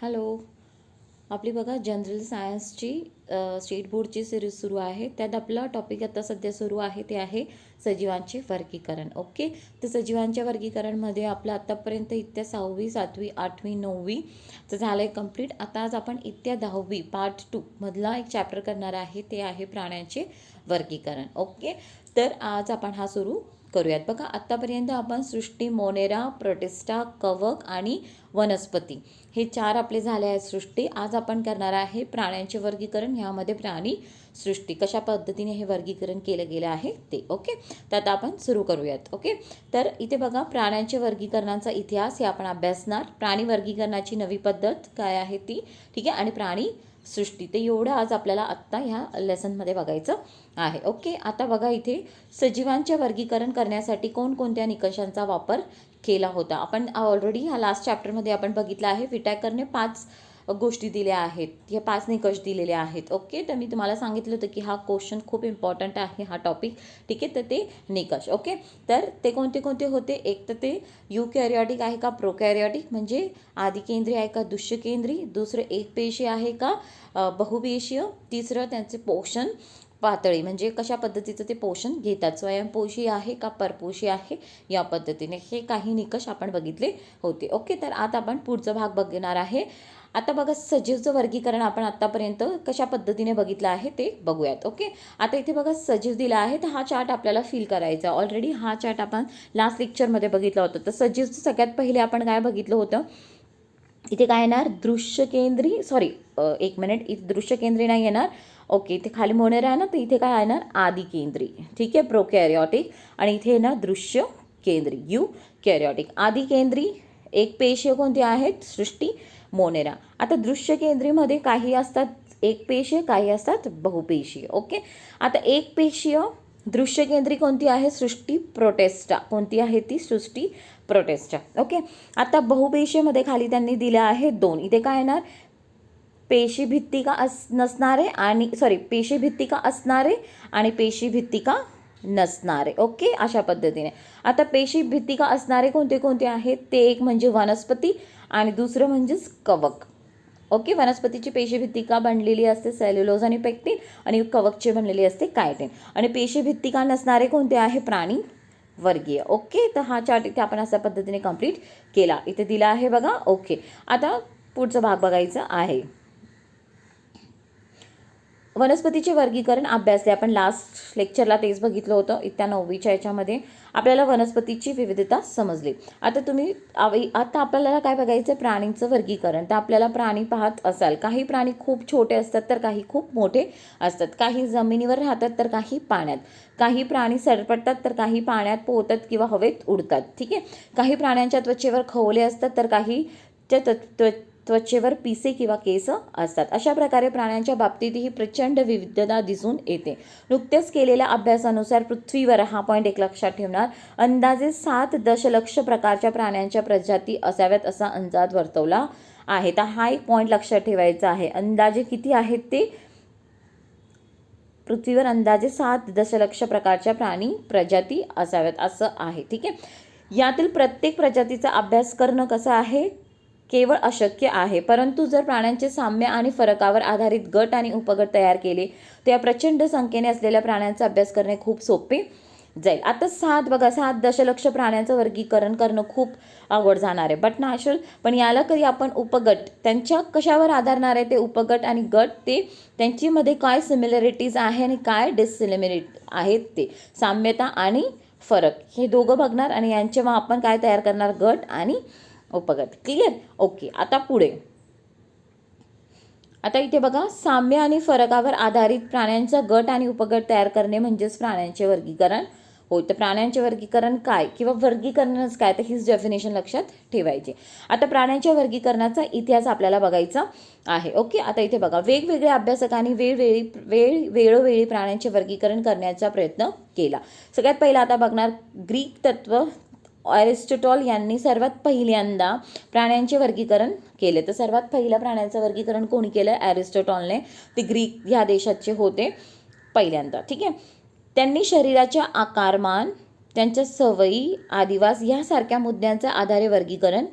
Hello. आपली बघा general सायन्सची स्टेट बोर्डची सिरीज सुरू आहे. त्यात आपला टॉपिक आता सध्या सुरू आहे ते आहे सजीवांचे वर्गीकरण. ओके. तर सजीवांच्या वर्गीकरणमध्ये आपलं आत्तापर्यंत इत्या 6वी 7वी 8वी 9वी तर झालं आहे कंप्लीट. आता आज आपण इत्या 10वी पार्ट 2 मधला एक चॅप्टर करणार आहे, ते आहे प्राण्यांचे वर्गीकरण. ओके. तर आज आपण हा सुरू करूयात. बघा आत्तापर्यंत आपण सृष्टी, मोनेरा, प्रोटिस्टा, कवक आणि वनस्पती हे 4 आपले झाले आहेत सृष्टी. आज आपण करणार आहे प्राण्यांचे वर्गीकरण. ह्यामध्ये प्राणी सृष्टी कशा पद्धतीने हे वर्गीकरण केलं गेलं आहे ते. ओके. तर आता आपण सुरू करूयात. ओके. तर इथे बघा प्राण्यांचे वर्गीकरणाचा इतिहास हे आपण अभ्यासणार. प्राणी वर्गीकरणाची नवी पद्धत काय आहे ती, ठीक आहे, आणि प्राणी सृष्टी. ते एवढं आज आपल्याला आत्ता ह्या लेसनमध्ये बघायचं आहे. ओके. आता बघा इथे सजीवांचे वर्गीकरण करण्यासाठी कोणकोणत्या निकषांचा वापर केला होता. आपण ऑलरेडी ह्या लास्ट चॅप्टरमध्ये आपण बघितलं आहे. विटॅकरने 5 गोष्टी दिल्या आहेत, हे 5 निकष दिलेले आहेत. ओके. तर मी तुम्हाला सांगितलं होतं की हा क्वेश्चन खूप इम्पॉर्टंट आहे, हा टॉपिक, ठीक आहे. तर ते निकष, ओके, तर ते कोणते कोणते होते. एक तर ते युकॅरियोटिक आहे का प्रोकॅरियोटिक, म्हणजे आदिकेंद्री आहे का दुष्यकेंद्री. दुसरं एकपेशीय आहे का बहुपेशीय. तिसरं त्यांचे पोषण पातळी, म्हणजे कशा पद्धतीचं ते पोषण घेतात, स्वयंपोषी आहे का परपोषी आहे, या पद्धतीने हे काही निकष आपण बघितले होते. ओके. तर आता आपण पुढचा भाग बघणार आहे. आता बघा सजीवचं वर्गीकरण आपण आत्तापर्यंत कशा पद्धतीने बघितलं आहे ते बघूयात. ओके. आता इथे बघा सजीव दिला आहे, तर हा चार्ट आपल्याला फिल करायचा. ऑलरेडी हा चार्ट आपण लास्ट लेक्चरमध्ये बघितला होता. तर सजीवचं सगळ्यात पहिले आपण काय बघितलं होतं, इथे काय येणार दृश्यकेंद्री, सॉरी एक मिनिट, इथे दृश्यकेंद्री नाही येणार. ओके. इथे खाली मोनेरा आहे ना, तर इथे काय येणार आदिकेंद्री, ठीक आहे, प्रोकॅरियोटिक. आणि इथे येणार दृश्य केंद्री, युकॅरियोटिक. आदिकेंद्री एक पेशीय कोणती आहेत, सृष्टी, मोनेरा. आता दृश्यकेंद्रीमध्ये काही असतात एक पेशीय, काही असतात बहुपेशीय. ओके. आता एक पेशीय दृश्यकेंद्री कोणती आहे, सृष्टी, प्रोटिस्टा. कोणती आहे ती, सृष्टी, प्रोटिस्टा. ओके. आता बहुपेशीयमध्ये खाली त्यांनी दिल्या आहेत 2. इथे काय येणार पेशीभित्तिका नसणारे आणि पेशीभित्तिका असणारे आणि पेशीभित्तिका नसणारे. ओके. अशा पद्धतीने. आता पेशीभित्तिका असणारे कोणते कोणते आहेत, ते एक म्हणजे वनस्पती आणि दुसरं म्हणजेच कवक. ओके. वनस्पतीची पेशीभित्तिका बनलेली असते सेल्युलोज आणि पेक्टिन, आणि कवकची बनलेली असते कायटिन. आणि पेशीभित्तिका नसणारे कोणते आहे, प्राणी वर्गीय. ओके. तर हा चार्ट इथे आपण अशा पद्धतीने कंप्लीट केला, इथे दिला आहे बघा. ओके. आता पुढचा भाग बघायचा आहे. वनस्पतीचे वर्गीकरण अभ्यासले आपण लास्ट लेक्चरला, तेच बघितलं होतं. इत्या 9वीच्या याच्यामध्ये आपल्याला वनस्पतीची विविधता समजली. आता आपल्याला काय बघायचं, प्राणींचं वर्गीकरण. तर आपल्याला प्राणी पाहत असाल, काही प्राणी खूप छोटे असतात तर काही खूप मोठे असतात. काही जमिनीवर राहतात तर काही पाण्यात. काही प्राणी सरपटतात तर काही पाण्यात पोहतात किंवा हवेत उडतात, ठीक आहे. काही प्राण्यांच्या त्वचेवर खवले असतात तर काहीच्या त्वचेवर पिसे किंवा केस असतात. अशा प्रकारे प्राण्यांच्या बाबतीतही प्रचंड विविधता दिसून येते. नुकत्याच केलेल्या अभ्यासानुसार पृथ्वीवर, हा पॉईंट एक लक्षात ठेवणार, अंदाजे 7 दशलक्ष प्रकारच्या प्राण्यांच्या प्रजाती असाव्यात असा अंदाज वर्तवला आहे. तर हा एक पॉईंट लक्षात ठेवायचा आहे. अंदाजे किती आहेत ते, पृथ्वीवर अंदाजे 7 दशलक्ष प्रकारच्या प्राणी प्रजाती असाव्यात असं आहे, ठीक आहे. यातील प्रत्येक प्रजातीचा अभ्यास करणं कसं आहे, केवळ अशक्य आहे. परंतु जर प्राण्यांचे साम्य आणि फरकावर आधारित गट आणि उपगट तयार केले तर या प्रचंड संख्येने असलेल्या प्राण्यांचा अभ्यास करणे खूप सोपे जाईल. आता 7 दशलक्ष प्राण्यांचं वर्गीकरण करणं खूप अवघड जाणार आहे, बट नॅचरल. पण याला कधी आपण उपगट, त्यांच्या कशावर आधारणार आहे ते उपगट आणि गट, ते त्यांच्यामध्ये काय सिमिलरिटीज आहे आणि काय डिसिमिलरिटी आहेत, ते साम्यता आणि फरक, हे दोघं बघणार आणि यांचे मग आपण काय तयार करणार, गट आणि उपगट. क्लिअर. ओके. आता पुढे, आता इथे बघा साम्य आणि फरकावर आधारित प्राण्यांचा गट आणि उपगट तयार करणे म्हणजेच प्राण्यांचे वर्गीकरण होय. तर प्राण्यांचे वर्गीकरण काय किंवा वर्गीकरणच काय, तर हीच डेफिनेशन लक्षात ठेवायची. आता प्राण्यांच्या वर्गीकरणाचा इतिहास आपल्याला बघायचा आहे. ओके. आता इथे बघा वेगवेगळ्या अभ्यासकांनी वेळोवेळी प्राण्यांचे वर्गीकरण करण्याचा प्रयत्न केला. सगळ्यात पहिला आता बघणार ग्रीक तत्व अरिस्टॉटल यांनी सर्वात पहिल्यांदा प्राण्यांचे वर्गीकरण केले. तर सर्वात पहिलं प्राण्यांचं वर्गीकरण कोणी केलं, अरिस्टॉटलने. ते ग्रीक ह्या देशाचे होते पहिल्यांदा, ठीक आहे. त्यांनी शरीराच्या आकारमान, त्यांच्या सवयी, आदिवास यासारख्या मुद्द्यांच्या आधारे वर्गीकरण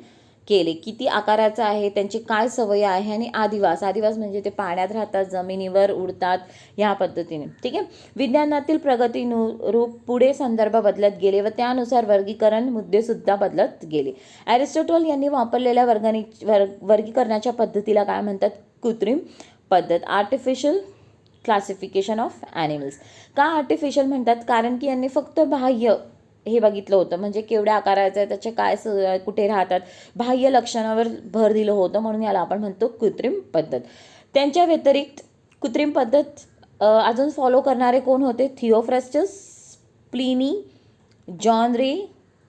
केले, किती आकाराचं आहे, त्यांची काय सवय आहे. आणि आदिवास म्हणजे ते पाण्यात राहतात, जमिनीवर उडतात, ह्या पद्धतीने. ठीक आहे. विज्ञानातील प्रगतीनुरूप पुढे संदर्भ बदलत गेले व त्यानुसार वर्गीकरण मुद्देसुद्धा बदलत गेले. ॲरिस्टॉटल यांनी वापरलेल्या वर्गीकरणाच्या पद्धतीला काय म्हणतात? कृत्रिम पद्धत, आर्टिफिशियल क्लासिफिकेशन ऑफ ॲनिमल्स. का आर्टिफिशियल म्हणतात? कारण की यांनी फक्त बाह्य हे बघितलं होतं, म्हणजे केवढ्या आकाराचं आहे, त्याचे काय कुठे राहतात, बाह्य लक्षणावर भर दिलं होतं, म्हणून याला आपण म्हणतो कृत्रिम पद्धत. त्यांच्या व्यतिरिक्त कृत्रिम पद्धत अजून फॉलो करणारे कोण होते? थिओफ्रास्टस, प्लिनी, जॉन रे,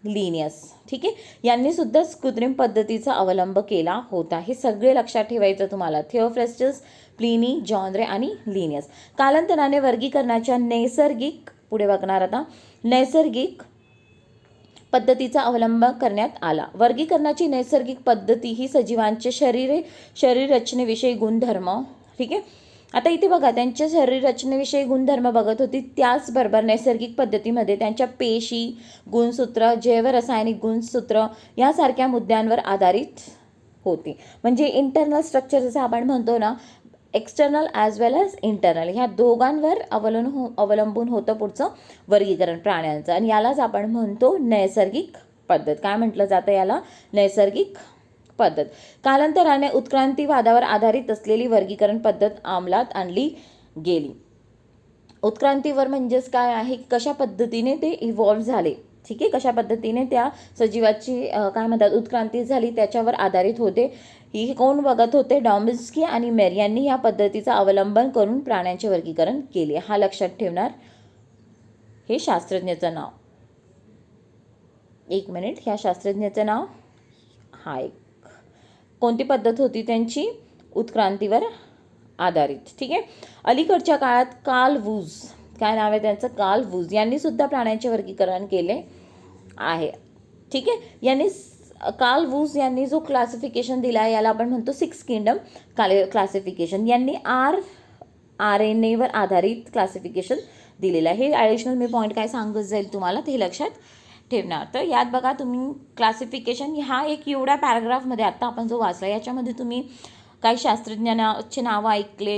लिनियस. ठीक आहे. यांनी सुद्धा कृत्रिम पद्धतीचा अवलंब केला होता. हे सगळे लक्षात ठेवायचं तुम्हाला. थिओफ्रास्टस, प्लिनी, जॉन रे आणि लिनियस. कालांतराने वर्गीकरणाच्या नैसर्गिक, पुढे बघणार आता, नैसर्गिक पद्धतीचा अवलंब करण्यात आला. वर्गीकरणाची नैसर्गिक पद्धती ही सजीवांचे शरीर रचनेविषयी गुणधर्म. ठीक आहे. आता इथे बघा, त्यांच्या शरीर रचनेविषयी गुणधर्म बघत होती, त्याचबरोबर नैसर्गिक पद्धतीमध्ये त्यांच्या पेशी, गुणसूत्र, जैवरासायनिक गुणसूत्र यासारख्या मुद्द्यांवर आधारित होती. म्हणजे इंटरनल स्ट्रक्चर जसं आपण म्हणतो ना, एक्सटर्नल ॲज वेल ॲज इंटरनल, ह्या दोघांवर अवलंबून होतं पुढचं वर्गीकरण प्राण्यांचं. आणि यालाच आपण म्हणतो नैसर्गिक पद्धत. काय म्हटलं जातं याला? नैसर्गिक पद्धत. कालांतराने उत्क्रांतीवादावर आधारित असलेली वर्गीकरण पद्धत अंमलात आणली गेली. उत्क्रांतीवर म्हणजेच काय आहे? कशा पद्धतीने ते इव्हॉल्व्ह झाले. ठीक आहे. कशा पद्धतीने त्या सजीवाची काय म्हणतात उत्क्रांती झाली, त्याच्यावर आधारित होते. ही कोण बघत होते? डॉम्बिस्की आणि मेर यांनी या पद्धतीचा अवलंबन करून प्राण्यांचे वर्गीकरण केले. हा लक्षात ठेवणार. हे शास्त्रज्ञाचं नाव, एक मिनिट, ह्या शास्त्रज्ञाचं नाव, हा एक कोणती पद्धत होती त्यांची? उत्क्रांतीवर आधारित. ठीक आहे. अलीकडच्या काळात कार्ल वूज, काय नाव आहे त्यांचं? कार्ल वूज यांनी सुद्धा प्राण्यांचे वर्गीकरण केले आहे. ठीक आहे. यांनी कार्ल वूज यांनी जो क्लासिफिकेशन दिला आहे याला आपण म्हणतो 6 किंगडम क्लासिफिकेशन. यांनी RNA वर आधारित क्लासिफिकेशन दिलेलं आहे. हे ॲडिशनल मी पॉईंट काय सांगत जाईल तुम्हाला, ते लक्षात ठेवणार. तर यात बघा तुम्ही क्लासिफिकेशन, हा एक एवढ्या पॅराग्राफमध्ये आत्ता आपण जो वाचला याच्यामध्ये तुम्ही काही शास्त्रज्ञांचे नावं ऐकले,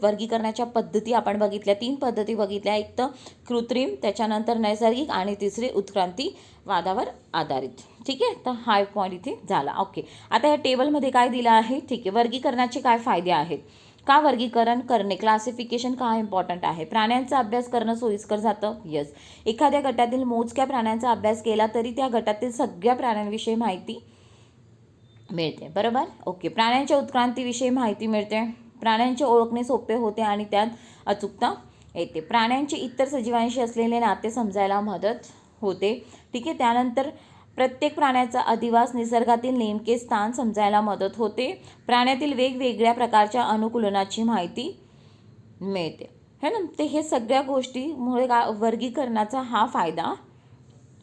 वर्गीकरणाच्या पद्धती आपण बघितल्या, 3 पद्धती बघितल्या. एक तर कृत्रिम, त्याच्यानंतर नैसर्गिक आणि तिसरी उत्क्रांतीवादावर आधारित. ठीक आहे. तर हा एक पॉईंट इथे झाला. ओके. आता या टेबलमध्ये काय दिलं आहे? ठीक आहे. वर्गीकरणाचे काय फायदे आहेत? का वर्गीकरण करणे, क्लासिफिकेशन का इम्पॉर्टंट आहे? प्राण्यांचा अभ्यास करणं सोयीस्कर जातं. यस. एखाद्या गटातील मोजक्या प्राण्यांचा अभ्यास केला तरी त्या गटातील सगळ्या प्राण्यांविषयी माहिती मिळते. बरोबर. ओके. प्राण्यांच्या उत्क्रांतीविषयी माहिती मिळते. प्राण्यांचे ओळखणे सोपे होते आणि त्यात अचूकता येते. प्राण्यांचे इतर सजीवांशी असलेले नाते समजायला मदत होते. ठीक आहे. त्यानंतर प्रत्येक प्राण्याचा अधिवास, निसर्गातील नेमके स्थान समजायला मदत होते. प्राण्यातील वेगवेगळ्या प्रकारच्या अनुकूलनाची माहिती मिळते. है ना. ते हे सगळ्या गोष्टीमुळे वर्गीकरणाचा हा फायदा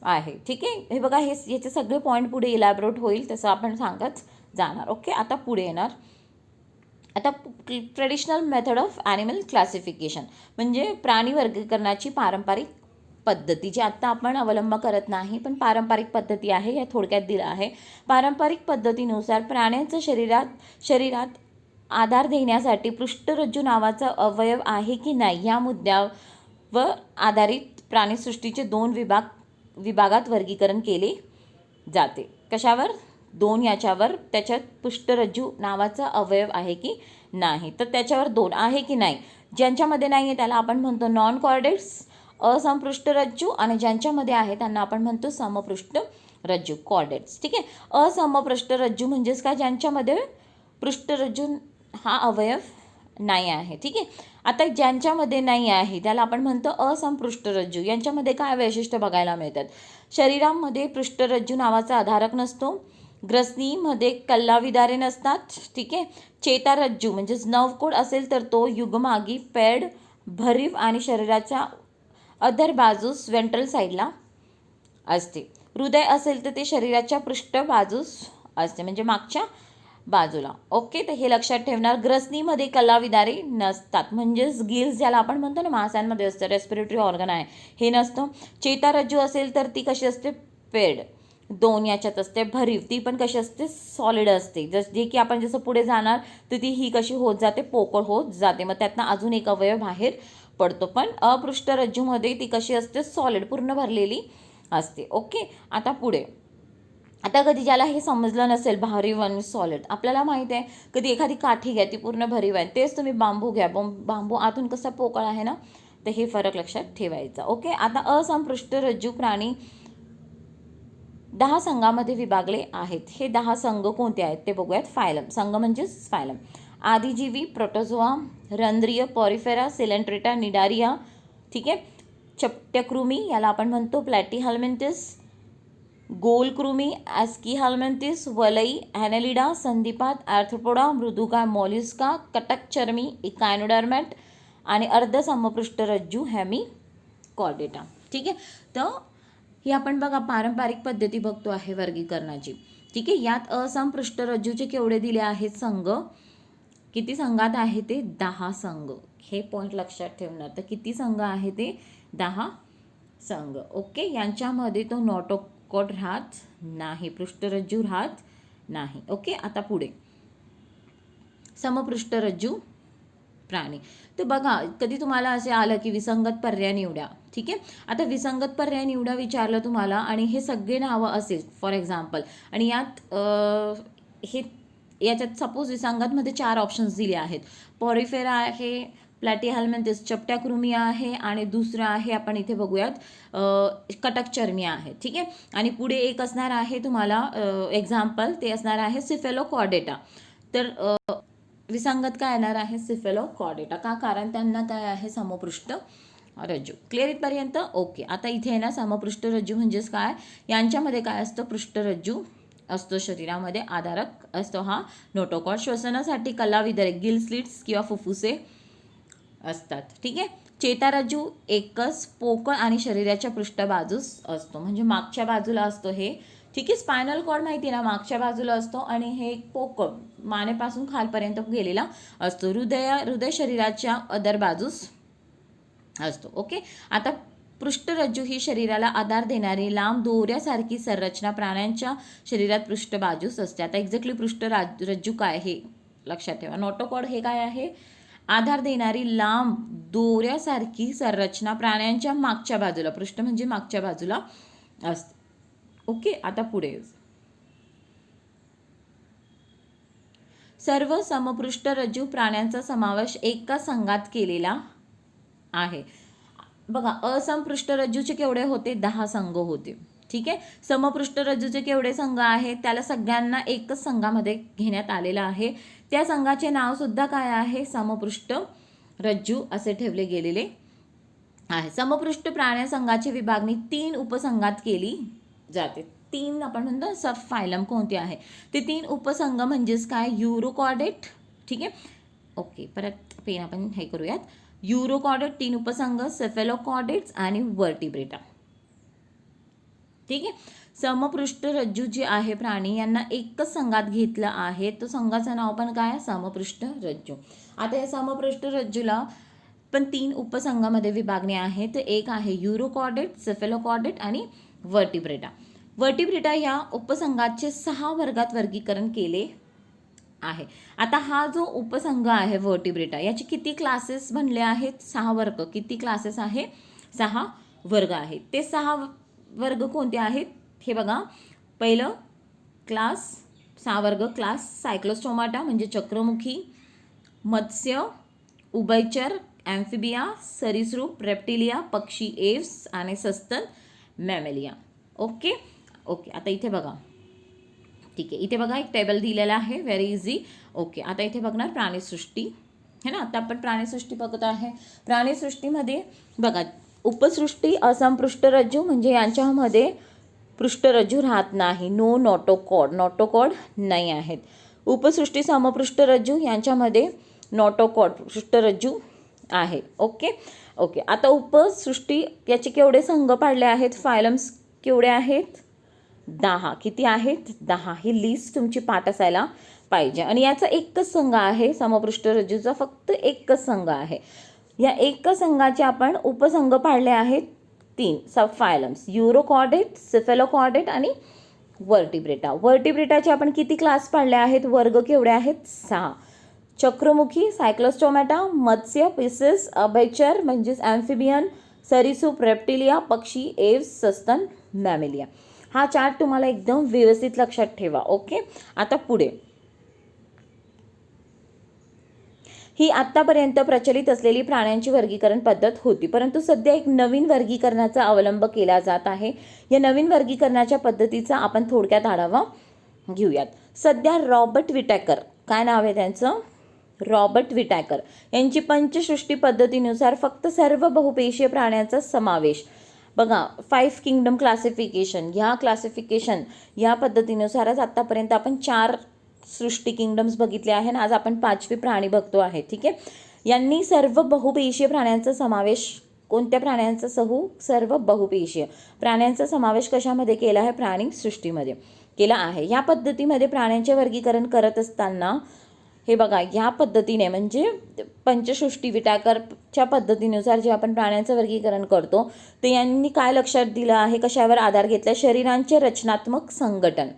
आहे. ठीक आहे. हे बघा, याचे सगळे पॉईंट पुढे इलॅबोरेट होईल तसं आपण सांगत जाणार. ओके. आता पुढे येणार. आता traditional method of animal classification म्हणजे प्राणी वर्गीकरणाची पारंपरिक पद्धती, जी आत्ता आपण अवलंब करत नाही, पण पारंपरिक पद्धती आहे, या थोडक्यात दिलं आहे. पारंपरिक पद्धतीनुसार प्राण्यांच्या शरीरात आधार देण्यासाठी पृष्ठरज्जू नावाचा अवयव आहे की नाही या मुद्द्यावर आधारित प्राणीसृष्टीचे 2 विभागात वर्गीकरण केले जाते. कशावर? 2 याच्यावर. त्याच्यात पृष्ठरज्जू नावाचा अवयव आहे की नाही, तर त्याच्यावर 2 आहे की नाही. ज्यांच्यामध्ये नाही आहे त्याला आपण म्हणतो नॉन कॉर्डेट्स, असमपृष्ठरज्जू, आणि ज्यांच्यामध्ये आहे त्यांना आपण म्हणतो समपृष्ठरज्जू, कॉर्डेट्स. ठीक आहे. असमपृष्ठरज्जू म्हणजेच काय? ज्यांच्यामध्ये पृष्ठरज्जू हा अवयव नाही आहे. ठीक आहे. आता ज्यांच्यामध्ये नाही आहे त्याला आपण म्हणतो असमपृष्ठरज्जू. यांच्यामध्ये काय वैशिष्ट्य बघायला मिळतात? शरीरामध्ये पृष्ठरज्जू नावाचा आधारक नसतो. ग्रसनीमध्ये कल्लाविदारे नसतात. ठीक आहे. चेतारज्जू म्हणजेच नवकोड असेल तर तो युगमागी, पेड, भरीव आणि शरीराच्या अधर बाजूस वेंट्रल साईडला असते. हृदय असेल तर ते शरीराच्या पृष्ठ बाजूस असते, म्हणजे मागच्या बाजूला. ओके. तर हे लक्षात ठेवणार. ग्रसनीमध्ये कल्लाविदारे नसतात, म्हणजेच गिल्स ज्याला आपण म्हणतो ना, मासांमध्ये असतं, रेस्पिरेटरी ऑर्गन आहे, हे नसतं. चेतारज्जू असेल तर ती कशी असते? पेड. 2 याच्यात असते भरीव, ती पण कशी असते सॉलिड असते, जे की आपण जसं पुढे जाणार तर ती ही कशी होत जाते पोकळ होत जाते, मग त्यातनं अजून एक अवयव बाहेर पडतो. पण अपृष्ठरज्जूमध्ये ती कशी असते सॉलिड पूर्ण भरलेली असते. ओके, आता पुढे, आता कधी ज्याला हे समजलं नसेल भरीव आणि सॉलिड, आपल्याला माहिती आहे कधी एखादी काठी घ्या ती पूर्ण भरीव आहे, तेच तुम्ही बांबू घ्या, बांबू आतून कसा पोकळ आहे ना, तर हे फरक लक्षात ठेवायचा. ओके, आता असंपृष्ठरज्जू प्राणी 10 संघामध्ये विभागले आहेत. हे 10 संघ कोणते आहेत ते बघूयात. फायलम, संघ म्हणजेच फायलम. आदिजीवी, प्रोटोझोआ, रंध्रीय, पॉरिफेरा, सिलेंट्रेटा, निडारिया. ठीक आहे. चपट्यकृमी, याला आपण म्हणतो प्लॅटीहेल्मिंथिस. गोलकृमी, ॲस्कीहेल्मिंथिस, वलई, ॲनेलिडा, संधिपात, आर्थ्रोपोडा, मृदुका, मॉल्युस्का, कटकचर्मी, इकायनोडर्मॅट आणि अर्धसमपृष्ठरज्जू हेमिकॉर्डेटा. ठीक आहे. तर ही आपण बघा पारंपरिक पद्धती बघतो आहे वर्गीकरणाची. ठीक आहे. यात असंपृष्ठरज्जूचे केवढे दिले आहेत संघ, किती संघात आहे ते 10 संघ. हे पॉईंट लक्षात ठेवणार. तर किती संघ आहे ते 10 संघ. ओके, यांच्यामध्ये तो नॉटोकॉड राहत नाही, पृष्ठरज्जू राहत नाही. ओके, आता पुढे समपृष्ठरज्जू प्राणी. तर बघा कधी तुम्हाला असे आलं की विसंगत पर्याय निवडा. ठीक आहे. आता विसंगत पर्याय निवडा विचारलं तुम्हाला आणि हे सगळे नावं असेल फॉर एक्झाम्पल, आणि यात याच्यात सपोज विसंगतमध्ये 4 ऑप्शन्स दिले आहेत. पॉरिफेरा आहे, प्लॅटीहेल्मिंथिस, चपट्याकृमी आहे आणि दुसरं आहे आपण इथे बघूयात कटकचर्मी आहे. ठीक आहे. आणि पुढे एक असणार आहे तुम्हाला एक्झाम्पल, ते असणार आहे सिफेलोकॉर्डेटा. तर विसंगत काय येणार आहे सिफेलोकॉर्डेटा. का, कारण त्यांना काय आहे समपृष्ठ रज्जू. क्लिअर इथपर्यंत. ओके, आता इथे आहे ना समपृष्ठरज्जू म्हणजेच काय, यांच्यामध्ये काय असतं पृष्ठरज्जू असतो, शरीरामध्ये आधारक असतो हा नोटोकॉड. श्वसनासाठी कलाविदारे गिल स्लिट्स किंवा फुफ्फुसे असतात. ठीक आहे. चेतारज्जू एकच पोकळ आणि शरीराच्या पृष्ठबाजूस असतो, म्हणजे मागच्या बाजूला असतो हे. ठीक आहे. स्पायनल कॉर्ड माहिती आहे ना, मागच्या बाजूला असतो आणि हे पोकळ मानेपासून खालपर्यंत गेलेला असतो. हृदय शरीराच्या अदर बाजूस असतो. ओके, आता पृष्ठरज्जू ही शरीराला आधार देणारी लांब दोऱ्यासारखी संरचना प्राण्यांच्या शरीरात पृष्ठबाजूस असते. आता एक्झॅक्टली पृष्ठरज्जू काय हे लक्षात ठेवा. नोटोकॉड हे काय आहे, आधार देणारी लांब दोऱ्यासारखी संरचना प्राण्यांच्या मागच्या बाजूला, पृष्ठ म्हणजे मागच्या बाजूला असते. ओके, आता पुढे सर्व समपृष्ठरज्जू प्राण्यांचा समावेश एका संघात केलेला आहे. बघा असंपृष्ठरज्जूचे केवढे होते 10 संघ होते. ठीक आहे. समपृष्ठरज्जूचे केवढे संघ आहेत, त्याला सगळ्यांना एकच संघामध्ये घेण्यात आलेलं आहे. त्या संघाचे नाव सुद्धा काय आहे समपृष्ठरज्जू असे ठेवले गेलेले आहे. समपृष्ठ प्राण्या संघाची विभागणी 3 उपसंघात केली जाते. 3 आपण म्हणतो सब फायलम कोणते आहे ते 3 उपसंघ म्हणजेच काय, युरोकॉर्डेट. ठीक आहे. ओके, परत पेन आपण हे करूयात. युरोकॉर्डेट 3 उपसंघ, सेफेलोकॉर्डेट्स आणि वर्टिब्रेटा. ठीक आहे. समपृष्ठरज्जू जे आहे प्राणी यांना एकच संघात घेतलं आहे, तो संघाचं नाव पण काय, समपृष्ठरज्जू. आता या समपृष्ठरज्जूला पण 3 उपसंघामध्ये विभागणी आहे. तर एक आहे युरोकॉर्डेट, सेफेलोकॉर्डेट आणि वर्टिब्रेटा. वर्टिब्रेटा या उपसंघाचे 6 वर्गात वर्गीकरण केले आहे. आता हा जो उपसंघ आहे वर्टिब्रेटा, याचे किती क्लासेस बनले आहेत, 6 वर्ग. किती क्लासेस आहे, 6 वर्ग आहेत. ते 6 वर्ग कोणते आहेत हे बघा. पहिलं क्लास, 6 वर्ग क्लास सायक्लोस्टोमाटा म्हणजे चक्रमुखी, मत्स्य, उभयचर, ॲम्फिबिया, सरीसृप, रेप्टिलिया, पक्षी एव्स आणि सस्तन मॅमेलिया. ओके ओके, आता इथे बघा. ठीक आहे, इथे बघा एक टेबल दिलेला आहे, व्हेरी इझी. ओके, आता इथे बघणार प्राणीसृष्टी है ना. आता आपण प्राणीसृष्टी बघत आहे. प्राणीसृष्टीमध्ये बघा उपसृष्टी असंपृष्ठरज्जू म्हणजे यांच्यामध्ये पृष्ठरज्जू राहत नाही, नो नॉटोकॉड, नॉटोकॉड नाही आहेत. उपसृष्टी समपृष्ठरज्जू यांच्यामध्ये नॉटोकॉड पृष्ठरज्जू आहे. ओके ओके, आता उपसृष्टी याचे केवढे संघ पाडले आहेत, फायलम्स केवढे आहेत 10. किती आहेत 10. ही लिस्ट तुमची पाठ असायला पाहिजे. आणि याचा एकच संघ आहे समपृष्ठरज्जूचा, फक्त एकच संघ आहे. या एकच संघाचे आपण उपसंघ पाडले आहेत 3 सब फायलम्स, युरोकॉर्डेट, सेफेलोकॉर्डेट आणि वर्टिब्रेटाचे आपण किती क्लास पाडले आहेत, वर्ग केवढे आहेत, 6. चक्रमुखी, सायक्लोस्टोमॅटा, मत्स्य, पिसेस, अभयचर म्हणजेच ॲम्फिबियन, सरीसृप, रेप्टिलिया, पक्षी, एव्स, सस्तन, मॅमेलिया. हा चार्ट तुम्हाला एकदम व्यवस्थित लक्षात ठेवा. ओके. आता पुढे, ही आत्तापर्यंत प्रचलित असलेली प्राण्यांची वर्गीकरण पद्धत होती, परंतु सध्या एक नवीन वर्गीकरणाचा अवलंब केला जात आहे. या नवीन वर्गीकरणाच्या पद्धतीचा आपण थोडक्यात आढावा घेऊयात. सध्या रॉबर्ट विटॅकर, काय नाव आहे त्यांचं, रॉबर्ट विटॅकर यांची पंचसृष्टी पद्धतीनुसार फक्त सर्व बहुपेशीय प्राण्यांचा समावेश, बघा 5 किंगडम क्लासिफिकेशन, ह्या क्लासिफिकेशन या पद्धतीनुसारच आत्तापर्यंत आपण 4 सृष्टी किंगडम्स बघितले आहे. आज आपण 5वी प्राणी बघतो आहे. ठीक आहे. यांनी सर्व बहुपेशीय प्राण्यांचा समावेश, कोणत्या प्राण्यांचा, सर्व बहुपेशीय प्राण्यांचा समावेश कशामध्ये केला आहे, प्राणी सृष्टीमध्ये केला आहे. या पद्धतीमध्ये प्राण्यांचे वर्गीकरण करत असताना हे बघा, ह्या पद्धतीने म्हणजे पंचसृष्टी विटॅकरच्या पद्धतीनुसार जे आपण प्राण्यांचं वर्गीकरण करतो ते यांनी काय लक्षात दिलं आहे, कशावर आधार घेतला, शरीरांचे रचनात्मक संघटन.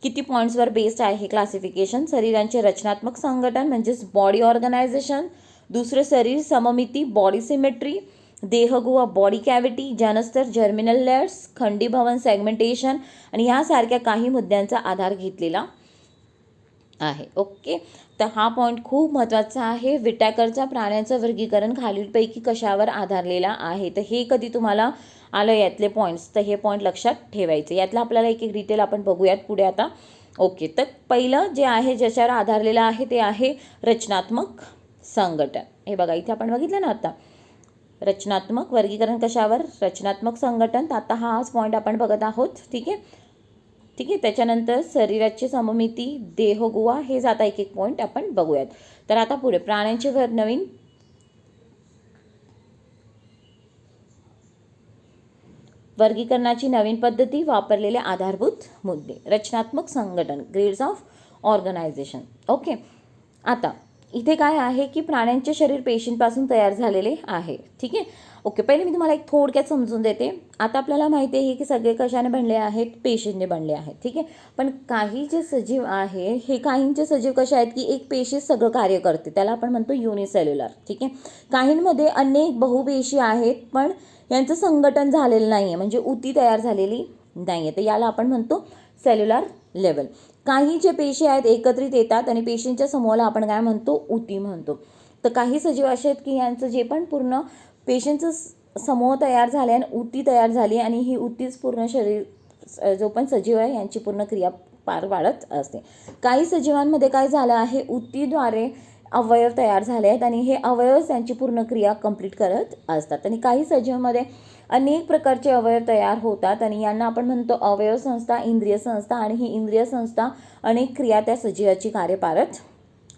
किती पॉईंट्सवर बेस्ड आहे हे क्लासिफिकेशन, शरीरांचे रचनात्मक संघटन म्हणजेच बॉडी ऑर्गनायझेशन, दुसरं शरीर सममिती, बॉडी सिमेट्री, देहगुहा, बॉडी कॅव्हिटी, जनस्तर, जर्मिनल लेयर्स, खंडीभवन, सेगमेंटेशन आणि यासारख्या काही मुद्द्यांचा आधार घेतलेला आहे. ओके. तर हा पॉईंट खूप महत्त्वाचा आहे. विटॅकरचा प्राण्यांचं वर्गीकरण खालीलपैकी कशावर आधारलेला आहे, तर हे कधी तुम्हाला आलं यातले पॉईंट्स, तर हे पॉईंट लक्षात ठेवायचे. यातलं आपल्याला एक एक डिटेल आपण बघूयात पुढे आता. ओके. तर पहिलं जे आहे ज्याच्यावर आधारलेलं आहे ते आहे रचनात्मक संघटन. हे बघा इथे आपण बघितलं ना आता, रचनात्मक वर्गीकरण कशावर, रचनात्मक संघटन. तर आता हाच पॉईंट आपण बघत आहोत. ठीक आहे. ठीक आहे. त्याच्यानंतर शरीराची सममिती, देहगुहा, हे जाता एक एक पॉईंट आपण बघूयात. तर आता पुढे प्राण्यांचे नवीन वर्गीकरणाची नवीन पद्धती, वापरलेले आधारभूत मुद्दे, रचनात्मक संघटन, ग्रेड्स ऑफ ऑर्गनायझेशन. ओके. आता इथे काय आहे की प्राण्यांचे शरीर पेशींपासून तयार झालेले आहे. ठीक आहे. ओके. पहिले मी तुम्हाला एक थोडक्यात समजून देते. आता आपल्याला माहिती आहे की सगळे कशाने बनले आहेत, पेशींनी बनले आहेत. ठीक आहे. पण काही जे सजीव आहे, हे काहींचे सजीव कसे आहेत की एक पेशी सगळं कार्य करते, त्याला आपण म्हणतो युनिसेल्युलर. ठीक आहे. काहींमध्ये अनेक बहुपेशी आहेत पण यांचं संघटन झालेलं नाही आहे, म्हणजे उती तयार झालेली नाही आहे, तर याला आपण म्हणतो सेल्युलर लेवल. काही जे पेशी आहेत एकत्रित येतात आणि पेशींच्या समूहाला आपण काय म्हणतो, उती म्हणतो. तर काही सजीव असे आहेत की यांचं जे पण पूर्ण पेशींचं समूह तयार झाले आणि उती तयार झाली आणि ही उतीच पूर्ण शरीर जो पण सजीव आहे यांची पूर्ण क्रिया पार पाडत असते. काही सजीवांमध्ये काय झालं आहे, उतीद्वारे अवयव तयार झाले आहेत आणि हे अवयव त्यांची पूर्ण क्रिया कंप्लीट करत असतात. आणि काही सजीवांमध्ये अनेक प्रकारचे अवयव तयार होतात आणि यांना आपण म्हणतो अवयव संस्था, इंद्रिय संस्था, आणि ही इंद्रिय संस्था अनेक क्रिया त्या सजीवाची कार्य पारत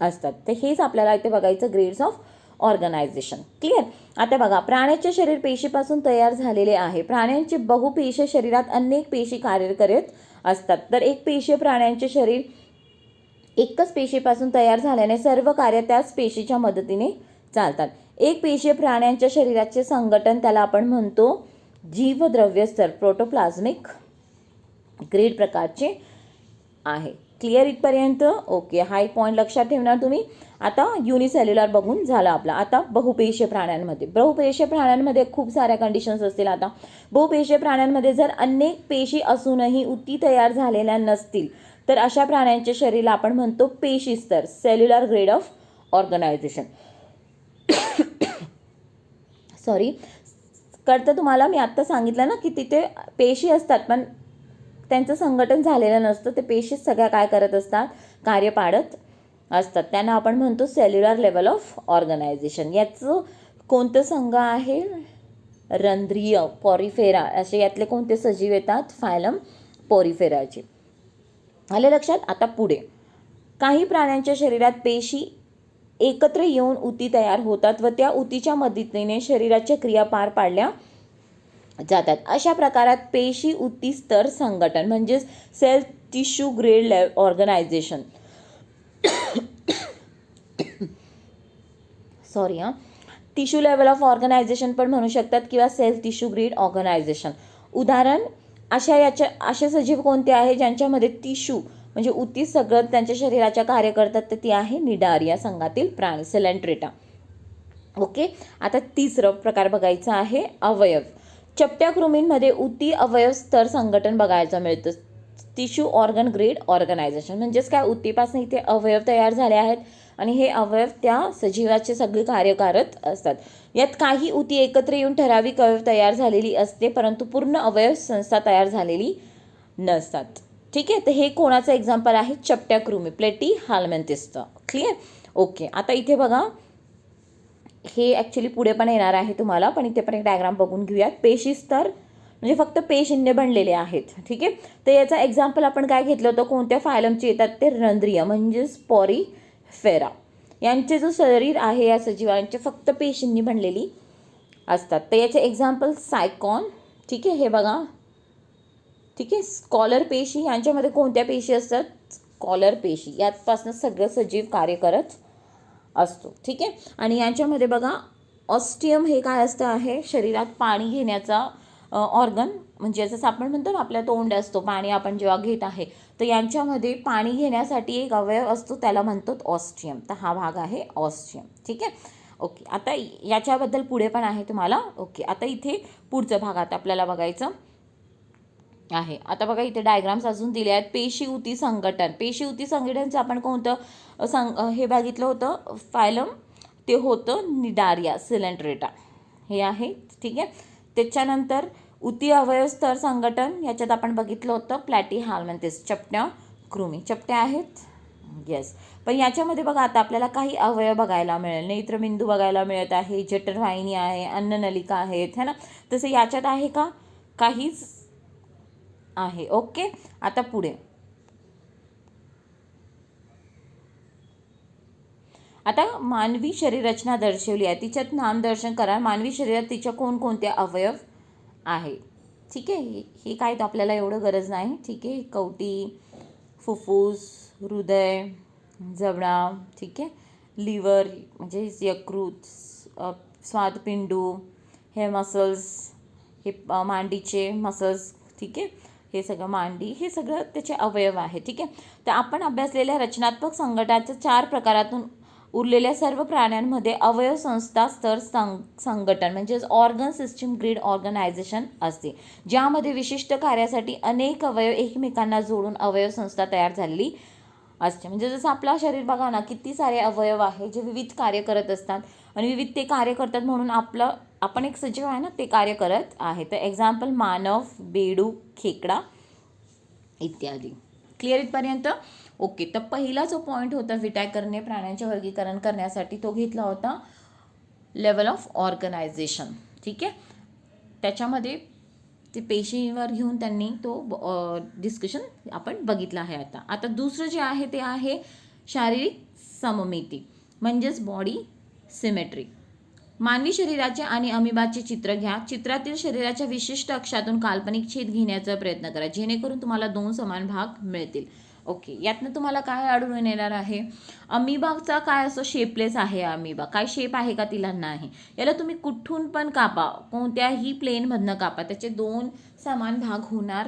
असतात. तर हेच आपल्याला इथे बघायचं, ग्रेड्स ऑफ ऑर्गनायझेशन. क्लिअर. आता बघा, प्राण्याचे शरीर पेशीपासून तयार झालेले आहे. प्राण्यांचे बहुपेशीय शरीरात अनेक पेशी कार्य करत असतात. तर एक पेशीय प्राण्यांचे शरीर एकच पेशीपासून तयार झाल्याने सर्व कार्य त्याच पेशीच्या मदतीने चालतात. एक पेशीय प्राण्यांच्या शरीराचे संघटन त्याला आपण म्हणतो जीवद्रव्य स्तर, प्रोटोप्लाझ्मिक ग्रेड प्रकारचे आहे. क्लिअर इथपर्यंत. ओके. हा एक पॉईंट लक्षात ठेवणार तुम्ही. आता युनिसेल्युलर बघून झालं आपला. आता बहुपेशीय प्राण्यांमध्ये, बहुपेशीय प्राण्यांमध्ये खूप साऱ्या कंडिशन्स असतील. आता बहुपेशीय प्राण्यांमध्ये जर अनेक पेशी असूनही उती तयार झालेल्या नसतील तर अशा प्राण्यांच्या शरीराला आपण म्हणतो पेशी स्तर, cellular grade of organization. Sorry, कळतं तुम्हाला, मी आत्ता सांगितलं ना की तिथे पेशी असतात पण त्यांचं संघटन झालेलं नसतं. ते पेशीच सगळ्या काय करत असतात, कार्य पाडत असतात. त्यांना आपण म्हणतो सेल्युलर लेवल ऑफ ऑर्गनायझेशन. याचं कोणतं संघ आहे, रंध्रीय, पॉरिफेरा, असे यातले कोणते सजीव येतात, फायलम पॉरिफेराचे. आले लक्षात. आता पुढे, काही प्राण्यांच्या शरीरात पेशी एकत्र येऊन उती तयार होतात व त्या उतीच्या मदतीने शरीराच्या क्रिया पार पाडल्या जातात. अशा प्रकारात पेशी उती स्तर संघटन म्हणजेच cell tissue grade organization sorry tissue level of organization पण म्हणू शकतात किंवा सेल टिश्यू ग्रेड ऑर्गनायझेशन. उदाहरण असे सजीव कोणते आहे ज्यांच्यामध्ये टिश्यू म्हणजे उती सगळं त्यांच्या शरीराच्या कार्य करतात, तर ती आहे निडारिया संघातील प्राणी सेलेंट्रेटा. ओके. आता तिसरं प्रकार बघायचा आहे अवयव. चपट्या कृमींमध्ये उती अवयव स्तर संघटन बघायचं मिळतं. टिश्यू ऑर्गन ग्रेड ऑर्गनायझेशन म्हणजेच काय, उतीपासून इथे अवयव तयार झाले आहेत आणि हे अवयव त्या सजीवाचे सगळे कार्य करत असतात. यात काही उती एकत्र येऊन ठराविक अवयव तयार झालेली असते, परंतु पूर्ण अवयव संस्था तयार झालेली नसतात. ठीक आहे. तर हे कोणाचं एक्झाम्पल आहे, चपट्या कृमी, प्लेटी हालमेंथिसचं. क्लिअर. ओके. आता इथे बघा, हे ॲक्च्युली पुढे पण येणार आहे तुम्हाला, पण इथे पण एक डायग्राम बघून घेऊयात. पेशी स्तर म्हणजे फक्त पेशींनी बनलेले आहेत. ठीक आहे. तर याचा एक्झाम्पल आपण काय घेतलं होतं, कोणत्या फायलमचे येतात, ते रंध्रीय म्हणजे स्पॉरीफेरा. यांचे जो शरीर आहे या सजीवांचे फक्त पेशींनी बनलेली असतात. तर याचे एक्झाम्पल सायकॉन. ठीक आहे, हे बघा. ठीक आहे. स्कॉलर पेशी, यांच्यामध्ये कोणत्या पेशी असतात, स्कॉलर पेशी. यापासून सगळं सजीव कार्य करत असतो. ठीक आहे. आणि यांच्यामध्ये बघा, ऑस्टियम हे काय असतं आहे, शरीरात पाणी घेण्याचा ऑर्गन, म्हणजे जसं आपण म्हणतो ना आपल्या तोंड असतो, पाणी आपण जेव्हा घेत आहे, तर यांच्यामध्ये पाणी घेण्यासाठी एक अवयव असतो, त्याला म्हणतो ऑस्टियम. तर हा भाग आहे ऑस्टियम. ठीक आहे. ओके. आता याच्याबद्दल पुढे पण आहे तुम्हाला. ओके. आता इथे पुढचं भागात आपल्याला बघायचं आहे. आता बघा, इथे डायग्राम्स अजून दिले आहेत. पेशी उती संघटन. पेशी उती संघटनचं आपण कोणतं हे बघितलं होतं फायलम, ते होतं निडारिया सिलेंट्रेटा, हे आहे. ठीक आहे. त्याच्यानंतर उती अवयव स्तर संघटन, याच्यात आपण बघितलं होतं प्लॅटी हालमेंथिस, चपट्या कृमी. चपट्या आहेत, येस. पण याच्यामध्ये बघा, आता आपल्याला काही अवयव बघायला मिळेल. नेत्रबिंदू बघायला मिळत आहे, जठरवाहिनी आहे, अन्ननलिका आहेत, है ना. तसं याच्यात आहे का, काहीच आहे. ओके. आता पुढे, आता मानवी शरीर रचना दर्शवली आहे, तिच्यात नामदर्शन करा. मानवी शरीरात तिच्या कोणकोणते अवयव आहे. ठीक आहे. हे काय तर आपल्याला एवढं गरज नाही. ठीक आहे. कवटी, फुफ्फुस, हृदय, जबडा, ठीक आहे, लिव्हर म्हणजे यकृत, स्वादपिंडू, हे मसल्स, हे मांडीचे मसल्स. ठीक आहे. हे सगळं मांडी, हे सगळं त्याचे अवयव आहे. ठीक आहे. तर आपण अभ्यासलेल्या रचनात्मक संघटनाच्या 4 प्रकारातून उरलेल्या सर्व प्राण्यांमध्ये अवयव संस्था स्तर संघटन म्हणजेच ऑर्गन सिस्टीम ग्रिड ऑर्गनायझेशन असते, ज्यामध्ये विशिष्ट कार्यासाठी अनेक अवयव एकमेकांना जोडून अवयव संस्था तयार झालेली असते. म्हणजे जसं आपलं शरीर बघा ना, किती सारे अवयव आहे जे विविध कार्य करत असतात आणि विविध ते कार्य करतात म्हणून आपण एक सजीव आहे ना, ते कार्य करत आहे. तर एक्झाम्पल मानव, बेडूक, खेकडा इत्यादी. क्लिअर इथपर्यंत. ओके. तर पहिला जो पॉईंट होता विटायकरने प्राण्यांचे वर्गीकरण करण्यासाठी, तो घेतला होता लेवल ऑफ ऑर्गनायझेशन. ठीक आहे. त्याच्यामध्ये ते पेशीवर घेऊन त्यांनी तो डिस्कशन आपण बघितला आहे. आता दुसरं जे आहे ते आहे शारीरिक सममिती म्हणजेच बॉडी सिमेट्री. मानवी शरीराचे आणि अमिबाचे चित्र घ्या. चित्रातील शरीराच्या विशिष्ट अक्षातून काल्पनिक छेद घेण्याचा प्रयत्न करा, जेणेकरून तुम्हाला 2 समान भाग मिळतील. ओके. यातनं तुम्हाला काय आढळून येणार आहे, अमिबाचा काय असं शेपलेस आहे. अमिबा काय शेप आहे का, तिला नाही. याला तुम्ही कुठून पण कापा, कोणत्याही प्लेनमधनं कापा, त्याचे 2 समान भाग होणार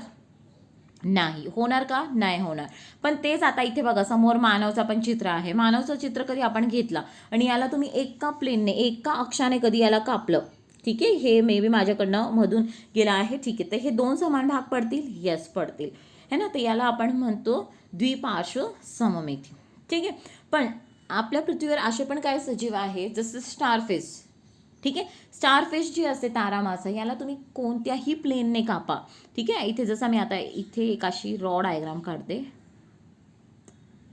नाही. होणार का, नाही होणार. पण तेच आता इथे बघा, समोर मानवचा पण चित्र आहे. मानवचं चित्र कधी आपण घेतला आणि याला तुम्ही एका प्लेनने, एका अक्षाने कधी याला कापलं, ठीक आहे, हे मे बी माझ्याकडनं मधून गेला आहे. ठीक आहे. तर हे 2 समान भाग पडतील, यस पडतील, है ना. तर याला आपण म्हणतो द्विपार्श्व सममिती. ठीक आहे. पण आपल्या पृथ्वीवर असे पण काय सजीव आहे, जसं स्टारफिश. ठीक आहे. स्टारफिश जी असते, तारा मासा, याला तुम्ही कोणत्याही प्लेनने कापा. ठीक आहे. इथे जसं मी आता इथे एक अशी रॉ डायग्राम काढते.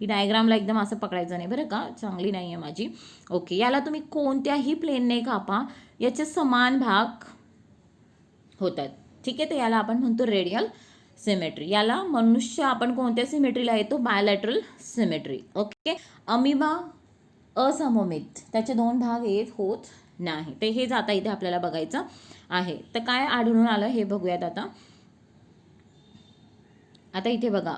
ही डायग्रामला एकदम असं पकडायचं नाही बरं का, चांगली नाही आहे माझी. ओके. याला तुम्ही कोणत्याही प्लेनने कापा, याचे समान भाग होतात. ठीक आहे. तर याला आपण म्हणतो रेडियल सिमेट्री. याला मनुष्य आपण कोणत्या सिमेट्रीला येतो, बायलॅटरल सिमेट्री. ओके. अमिबा असममित, त्याचे 2 भाग येत होत नाही. ते हेच आता इथे आपल्याला बघायचं आहे. तर काय आढळून आलं हे बघूयात आता. आता इथे बघा,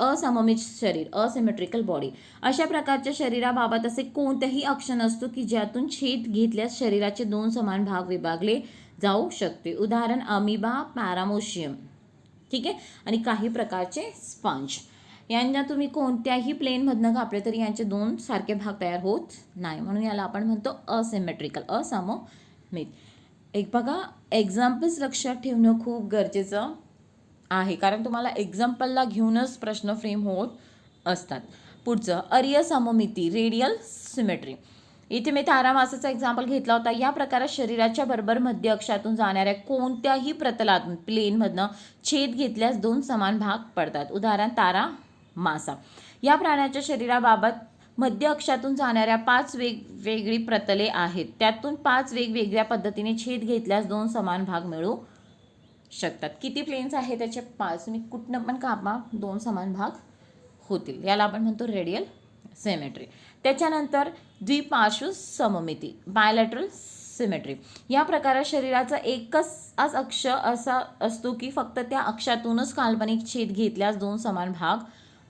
असममित शरीर, असिमेट्रिकल बॉडी. अशा प्रकारच्या शरीराबाबत असे कोणतेही अक्ष नसतो की ज्यातून छेद घेतल्यास शरीराचे 2 समान भाग विभागले जाऊ शकते. उदाहरण अमिबा, पॅरामोशियम. ठीक आहे. आणि काही प्रकारचे स्पंज. यांना तुम्ही कोणत्याही प्लेनमधनं कापले तरी यांचे दोन सारखे भाग तयार होत नाही, म्हणून याला आपण म्हणतो असिमेट्रिकल, असममित. एक बघा, एक्झाम्पल्स लक्षात ठेवणं खूप गरजेचं आहे, कारण तुम्हाला एक्झाम्पलला घेऊनच प्रश्न फ्रेम होत असतात. पुढचं अरिय सममिती, रेडियल सिमेट्री. इथे मी तारामासाचा एक्झाम्पल घेतला होता. या प्रकारात शरीराच्या बरोबर मध्य अक्षातून जाणाऱ्या कोणत्याही प्रतलातून प्लेनमधनं छेद घेतल्यास दोन समान भाग पडतात. उदाहरण तारा मासा. या प्राण्याच्या शरीराबाबत मध्य अक्षातून जाणाऱ्या 5 वेगवेगळी प्रतले आहेत. त्यातून 5 वेगवेगळ्या पद्धतीने छेद घेतल्यास दोन समान भाग मिळू शकतात. किती प्लेन्स आहेत त्याचे 5. तुम्ही कुठनं पण कापा, दोन समान भाग होतील. याला आपण म्हणतो रेडियल सिमेट्री. त्याच्यानंतर द्विपार्श्व सममिती, बायलॅटरल सिमेट्री. या प्रकारात शरीराचा एकच अक्ष असा असतो की फक्त त्या अक्षातूनच काल्पनिक छेद घेतल्यास दोन समान भाग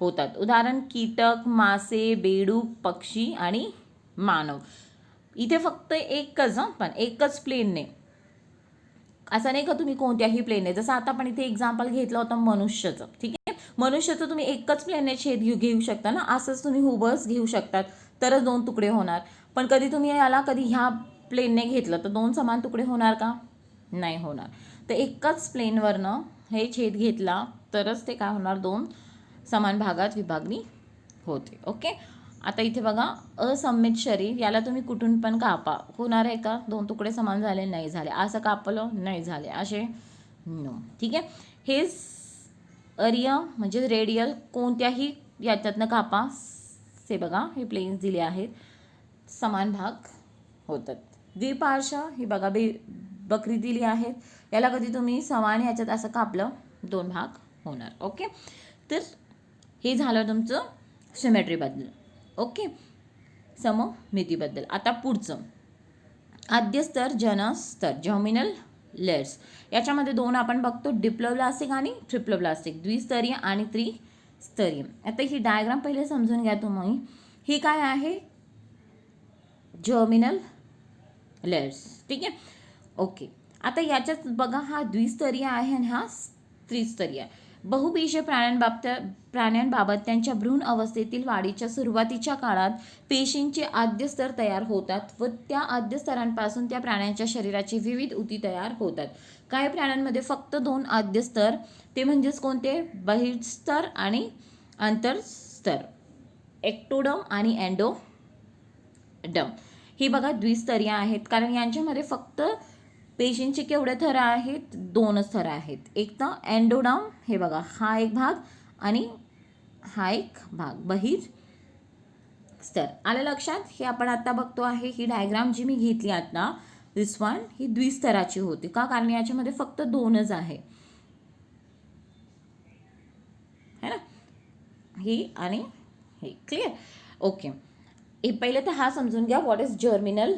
होतात. उदाहरण कीटक, मासे, बेडूक, पक्षी आणि मानव. इथे फक्त एकच प्लेनने, असं नाही का तुम्ही कोणत्याही प्लेनने, जसं आता आपण इथे एक्झाम्पल घेतलं होतं मनुष्याचं. ठीक आहे, मनुष्याचं तुम्ही एकच प्लेनने छेद घेऊ शकता ना, असंच तुम्ही हुबस घेऊ शकतात तरच दोन तुकडे होणार. पण कधी तुम्ही याला ह्या प्लेनने घेतलं तर दोन समान तुकडे होणार का? नाही होणार. तर एकच प्लेनवरनं हे छेद घेतला तरच ते काय होणार, दोन समान भागात विभागणी होते. ओके. आता इथे बघा, असममित शरीर, याला तुम्ही कुठून पण कापा, होणार आहे का? दोन तुकडे समान झाले नाही झाले, असं कापलं नाही झाले, असे नो. ठीक आहे. हे अरिय म्हणजे रेडियल कोणत्याही याच्यातनं कापा, हे बघा हे प्लेन्स दिले आहेत, समान भाग होतात. द्विपार्श्व ही बघा बकरी दिली आहेत, याला कधी तुम्ही समान याच्यात असं कापलं दोन भाग होणार. ओके. तर हे झालं तुमचं सिमेट्रीबद्दल. ओके, सममितीबद्दल. आता पुढचं आद्यस्तर, जनस्तर, जर्मिनल लेयर्स. याच्यामध्ये दोन आपण बघतो, डिप्लोब्लास्टिक आणि ट्रिप्लोब्लास्टिक, द्विस्तरीय आणि त्रिस्तरीय. आता ही डायग्राम पहिले समजून घ्या तुम्ही. ही काय आहे? Germinal layers. ठीक आहे. ओके. आता याच्यात बघा, हा द्विस्तरीय आहे आणि हा त्रिस्तरीय आहे. बहुपेशीय प्राण्यांबाबत त्यांच्या भ्रूण अवस्थेतील वाढीच्या सुरुवातीच्या काळात पेशींचे आद्यस्तर तयार होतात व त्या आद्यस्तरांपासून त्या प्राण्यांच्या शरीराची विविध ऊती तयार होतात. काही प्राण्यांमध्ये फक्त दोन आद्यस्तर, ते म्हणजेच कोणते? बहिस्तर आणि अंतरस्तर, एक्टोडम आणि एंडोडम. ही बघा द्विस्तरीय आहेत, कारण यांच्यामध्ये फक्त पेशींचे केवढे थर आहेत? दोनच थर आहेत. एक तर एंडोडम, हे बघा हा एक भाग आणि हा एक भाग, बहिस्तर. आलं लक्षात? हे आपण आता बघतो आहे, ही डायग्राम जी मी घेतली आता, दिस वन, ही द्विस्तराची होती का? कारण याच्यामध्ये फक्त दोनच आहे, है ना, ही आणि हे. क्लिअर? ओके. पहिले तर हा समजून घ्या, व्हॉट इज जर्मिनल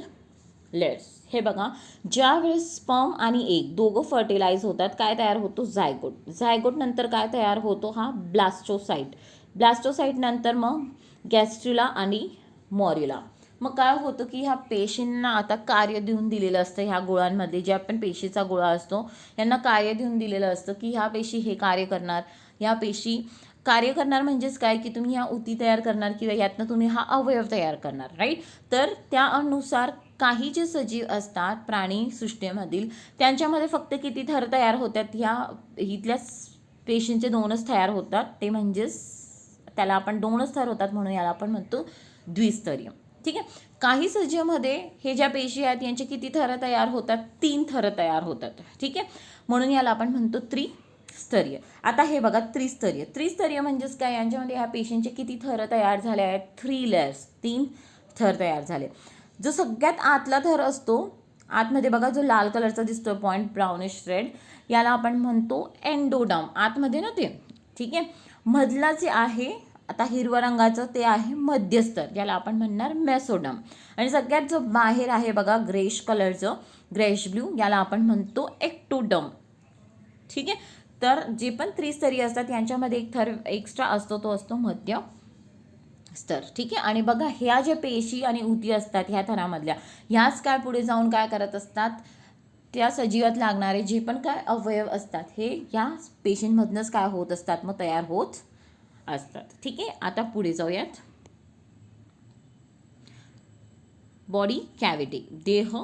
लेयर्स. हे बघा, ज्यावेळेस स्पर्म आणि एग दोघं फर्टिलाइज होतात, काय तयार होतो? झायगोट. झायगोट नंतर काय तयार होतो? हा ब्लास्टोसाइट. ब्लास्टोसाइट नंतर मग गॅस्ट्रुला आणि मॉर्युला. मग काय होतं की ह्या पेशींना आता कार्य देऊन दिलेलं असतं. ह्या गोळांमध्ये जे आपण पेशीचा गोळा असतो, यांना कार्य देऊन दिलेलं असतं की ह्या पेशी हे कार्य करणार, ह्या पेशी कार्य करणार. म्हणजेच काय की तुम्ही ह्या ऊती तयार करणार किंवा यातनं तुम्ही हा अवयव तयार करणार, राईट. तर त्यानुसार काही जे सजीव असतात प्राणी सृष्टीमधील, त्यांच्यामध्ये फक्त किती थर तयार होतात? ह्या इथल्या पेशींचे दोनच तयार होतात, ते म्हणजेच त्याला आपण दोनच थर होतात म्हणून याला आपण म्हणतो द्विस्तरीय. ठीक आहे. काही सजीवामध्ये हे ज्या पेशी आहेत यांचे किती थर तयार होतात? 3 थर तयार होतात. ठीक आहे, म्हणून याला आपण म्हणतो त्रिस्तरीय. आता हे बघा त्रिस्तरीय. त्रिस्तरीय म्हणजेच काय? यांच्यामध्ये ह्या पेशींचे किती थर तयार झाले आहेत? 3 लेयर्स, 3 थर तयार झाले. जो सगळ्यात आतला थर असतो, आतमध्ये बघा जो लाल कलरचा दिसतो पॉइंट, ब्राउनिश रेड, याला आपण म्हणतो एंडोडम. आतमध्ये ना ते. ठीक आहे. मधला जे आहे आता हिरव्या रंगाचं, ते आहे मध्यस्तर, ज्याला आपण म्हणणार मेसोडम. आणि सगळ्यात जो बाहेर आहे बघा ग्रेश कलरचं, ग्रेश ब्ल्यू, याला आपण म्हणतो एक्टोडम. ठीक आहे. तर जे पण त्रिस्तरीय असतात यांच्यामध्ये एक थर एक्स्ट्रा असतो, तो असतो मध्य स्तर. ठीक आहे. आणि बघा ह्या ज्या पेशी आणि ऊती असतात ह्या थरामधल्या, ह्याच काय पुढे जाऊन काय करत असतात? त्या सजीवात लागणारे जे पण काय अवयव असतात हे या पेशींमधनंच काय होत असतात, मग तयार होत असतात. ठीक आहे, आता पुढे जाऊयात. बॉडी कॅव्हिटी, देह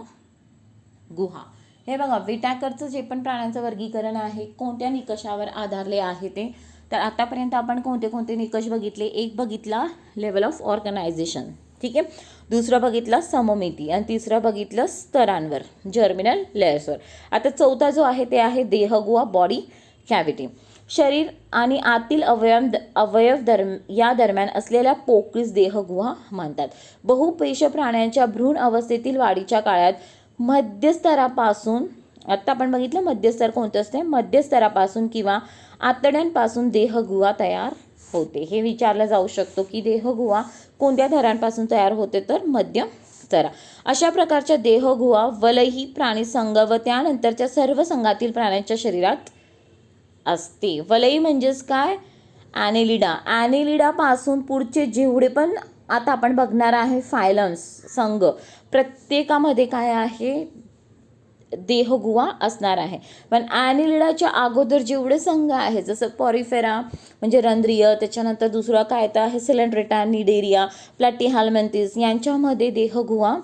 गुहा. हे बघा, विटाकरचं जे पण प्राण्यांचं वर्गीकरण आहे कोणत्या निकषावर आधारले आहे ते. तर आतापर्यंत आपण कोणते कोणते निकष बघितले. एक बघितला लेवल ऑफ ऑर्गनायझेशन, ठीक आहे. दुसरं बघितलं सममिती आणि तिसरं बघितलं स्तरांवर, जर्मिनल लेयर्सवर. आता चौथा जो आहे ते आहे देहगुहा, बॉडी कॅव्हिटी. शरीर आणि आतील या दरम्यान असलेल्या पोकळीस देहगुहा म्हणतात. बहुपेश प्राण्यांच्या भ्रूण अवस्थेतील वाढीच्या काळात मध्यस्तरापासून, आत्ता आपण बघितलं मध्यस्तर कोणतं असते, मध्यस्तरापासून किंवा आतड्यांपासून देहगुहा तयार होते. हे विचारलं जाऊ शकतो की देहगुहा कोणत्या थरांपासून तयार होते, तर मध्य स्तरा. अशा प्रकारच्या देहगुहा वलही प्राणीसंघ व त्यानंतरच्या सर्व संघातील प्राण्यांच्या शरीरात असते. वलई म्हणजेच काय, ॲनेलिडा. ॲनेलिडापासून पुढचे जेवढे पण आता आपण बघणार आहे फायलम्स, संघ, प्रत्येकामध्ये काय आहे, देहगुहा असणार आहे. पण ॲनेलिडाच्या अगोदर जेवढे संघ आहेत, जसं पॉरिफेरा म्हणजे रंध्रीय, त्याच्यानंतर दुसरं काय तर आहे सिलेंड्रेटा, निडेरिया, प्लॅटीहेल्मिंथेस, यांच्यामध्ये देहगुहा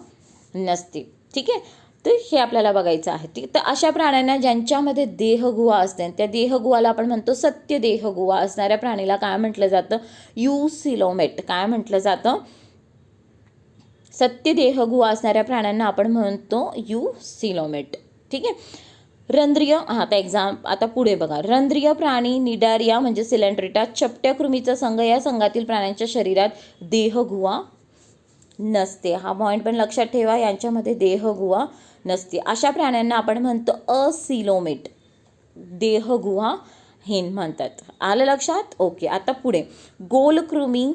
नसते. ठीक आहे, तर हे आपल्याला बघायचं आहे. ठीक, तर अशा प्राण्यांना ज्यांच्यामध्ये देहगुहा असते त्या देहगुहाला आपण म्हणतो सत्य देहगुहा असणाऱ्या प्राणीला काय म्हटलं जातं, यूसिलोमेट. काय म्हटलं जातं, सत्य देहगुहा असणाऱ्या प्राण्यांना आपण म्हणतो यूसिलोमेट. ठीक आहे. रंध्रीय, आता पुढे बघा, रंध्रीय प्राणी निडारिया म्हणजे सिलेंड्रेटा, चपट्या कृमीचा संघ, या संघातील प्राण्यांच्या शरीरात देहगुहा नसते. हा पॉईंट पण लक्षात ठेवा, यांच्यामध्ये देहगुहा नसते. अशा प्राण्यांना आपण म्हणतो असिलोमेट, देहगुहाहीन म्हणतात. आलं लक्षात? ओके. आता पुढे, गोलकृमी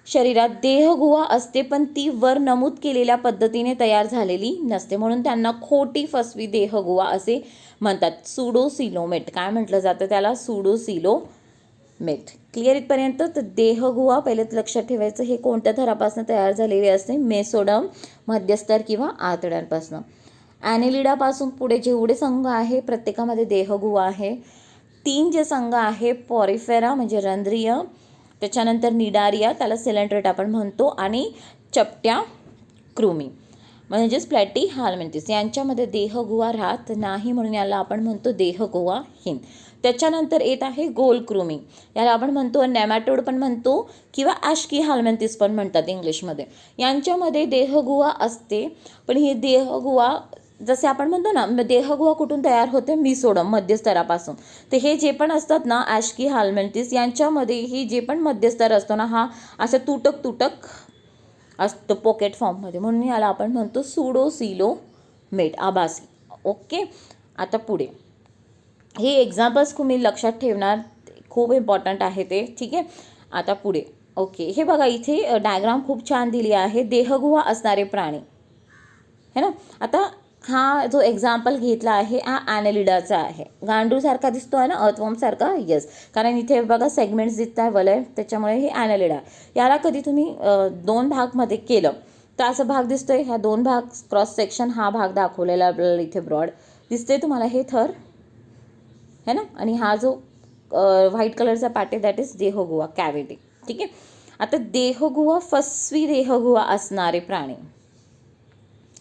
शरीरात देहगुहा असते पण ती वर नमूद केलेल्या पद्धतीने तयार झालेली नसते, म्हणून त्यांना खोटी फसवी देहगुहा असे म्हणतात. सुडोसिलोमेट. काय म्हटलं जातं त्याला, सुडोसिलोमेट. क्लिअर इथपर्यंत? तर देहगुहा पहिलेच लक्षात ठेवायचं, हे कोणत्या थरापासून तयार झालेले असते, मेसोडम, मध्यस्तर किंवा आतड्यांपासून. ॲनेलिडापासून पुढे जेवढे संघ आहे प्रत्येकामध्ये देहगुहा आहे. 3 जे संघ आहे, पॉरिफेरा म्हणजे रंध्रीय, त्याच्यानंतर निडारिया, त्याला सिलेंड्रेट आपण म्हणतो, आणि चपट्या कृमी म्हणजेच प्लॅटीहेल्मिंथेस, यांच्यामध्ये देहगुहा राहत नाही, म्हणून याला आपण म्हणतो देहगुहाहीन. त्याच्यानंतर येत आहे गोलकृमी, याला आपण म्हणतो नेमॅटोड पण म्हणतो किंवा ॲश्कीहेल्मिंथेस पण म्हणतात इंग्लिशमध्ये. यांच्यामध्ये देहगुहा असते, पण ही देहगुहा जसे आपण म्हणतो ना, देहगुहा कुठून तयार होते, मिसोडम, मध्यस्तरापासून. तर हे जे पण असतात ना ॲश्कीहेल्मिंथेस, यांच्यामध्ये ही जे पण मध्यस्तर असतो ना, हा असं तुटक असतं पॉकेट फॉर्ममध्ये, म्हणून याला आपण म्हणतो सुडोसिलोमेट, आभासी. ओके. आता पुढे, हे एक्झाम्पल्स तुम्ही लक्षात ठेवणार, खूप इम्पॉर्टंट आहे ते. ठीक आहे. आता पुढे, ओके, हे बघा इथे डायग्राम खूप छान दिली आहे, देहगुहा असणारे प्राणी है ना. आता हा जो एक्झाम्पल घेतला आहे हा ॲनेलिडाचा आहे. गांडूळसारखा दिसतो आहे ना, अर्थवॉर्मसारखा, येस, कारण इथे बघा सेगमेंट्स दिसत आहे वलय, त्याच्यामुळे हे ॲनेलिडा. याला कधी तुम्ही 2 भागमध्ये केलं तर असं भाग दिसतोय, ह्या 2 भाग क्रॉस सेक्शन, हा भाग दाखवलेला आपल्याला इथे ब्रॉड दिसते तुम्हाला, हे थर है ना, आणि हा जो व्हाईट कलरचा पार्ट आहे दॅट इज देहगुहा, कॅव्हिटी. ठीक आहे. आता देहगुहा, फसवी देहगुहा असणारे प्राणी,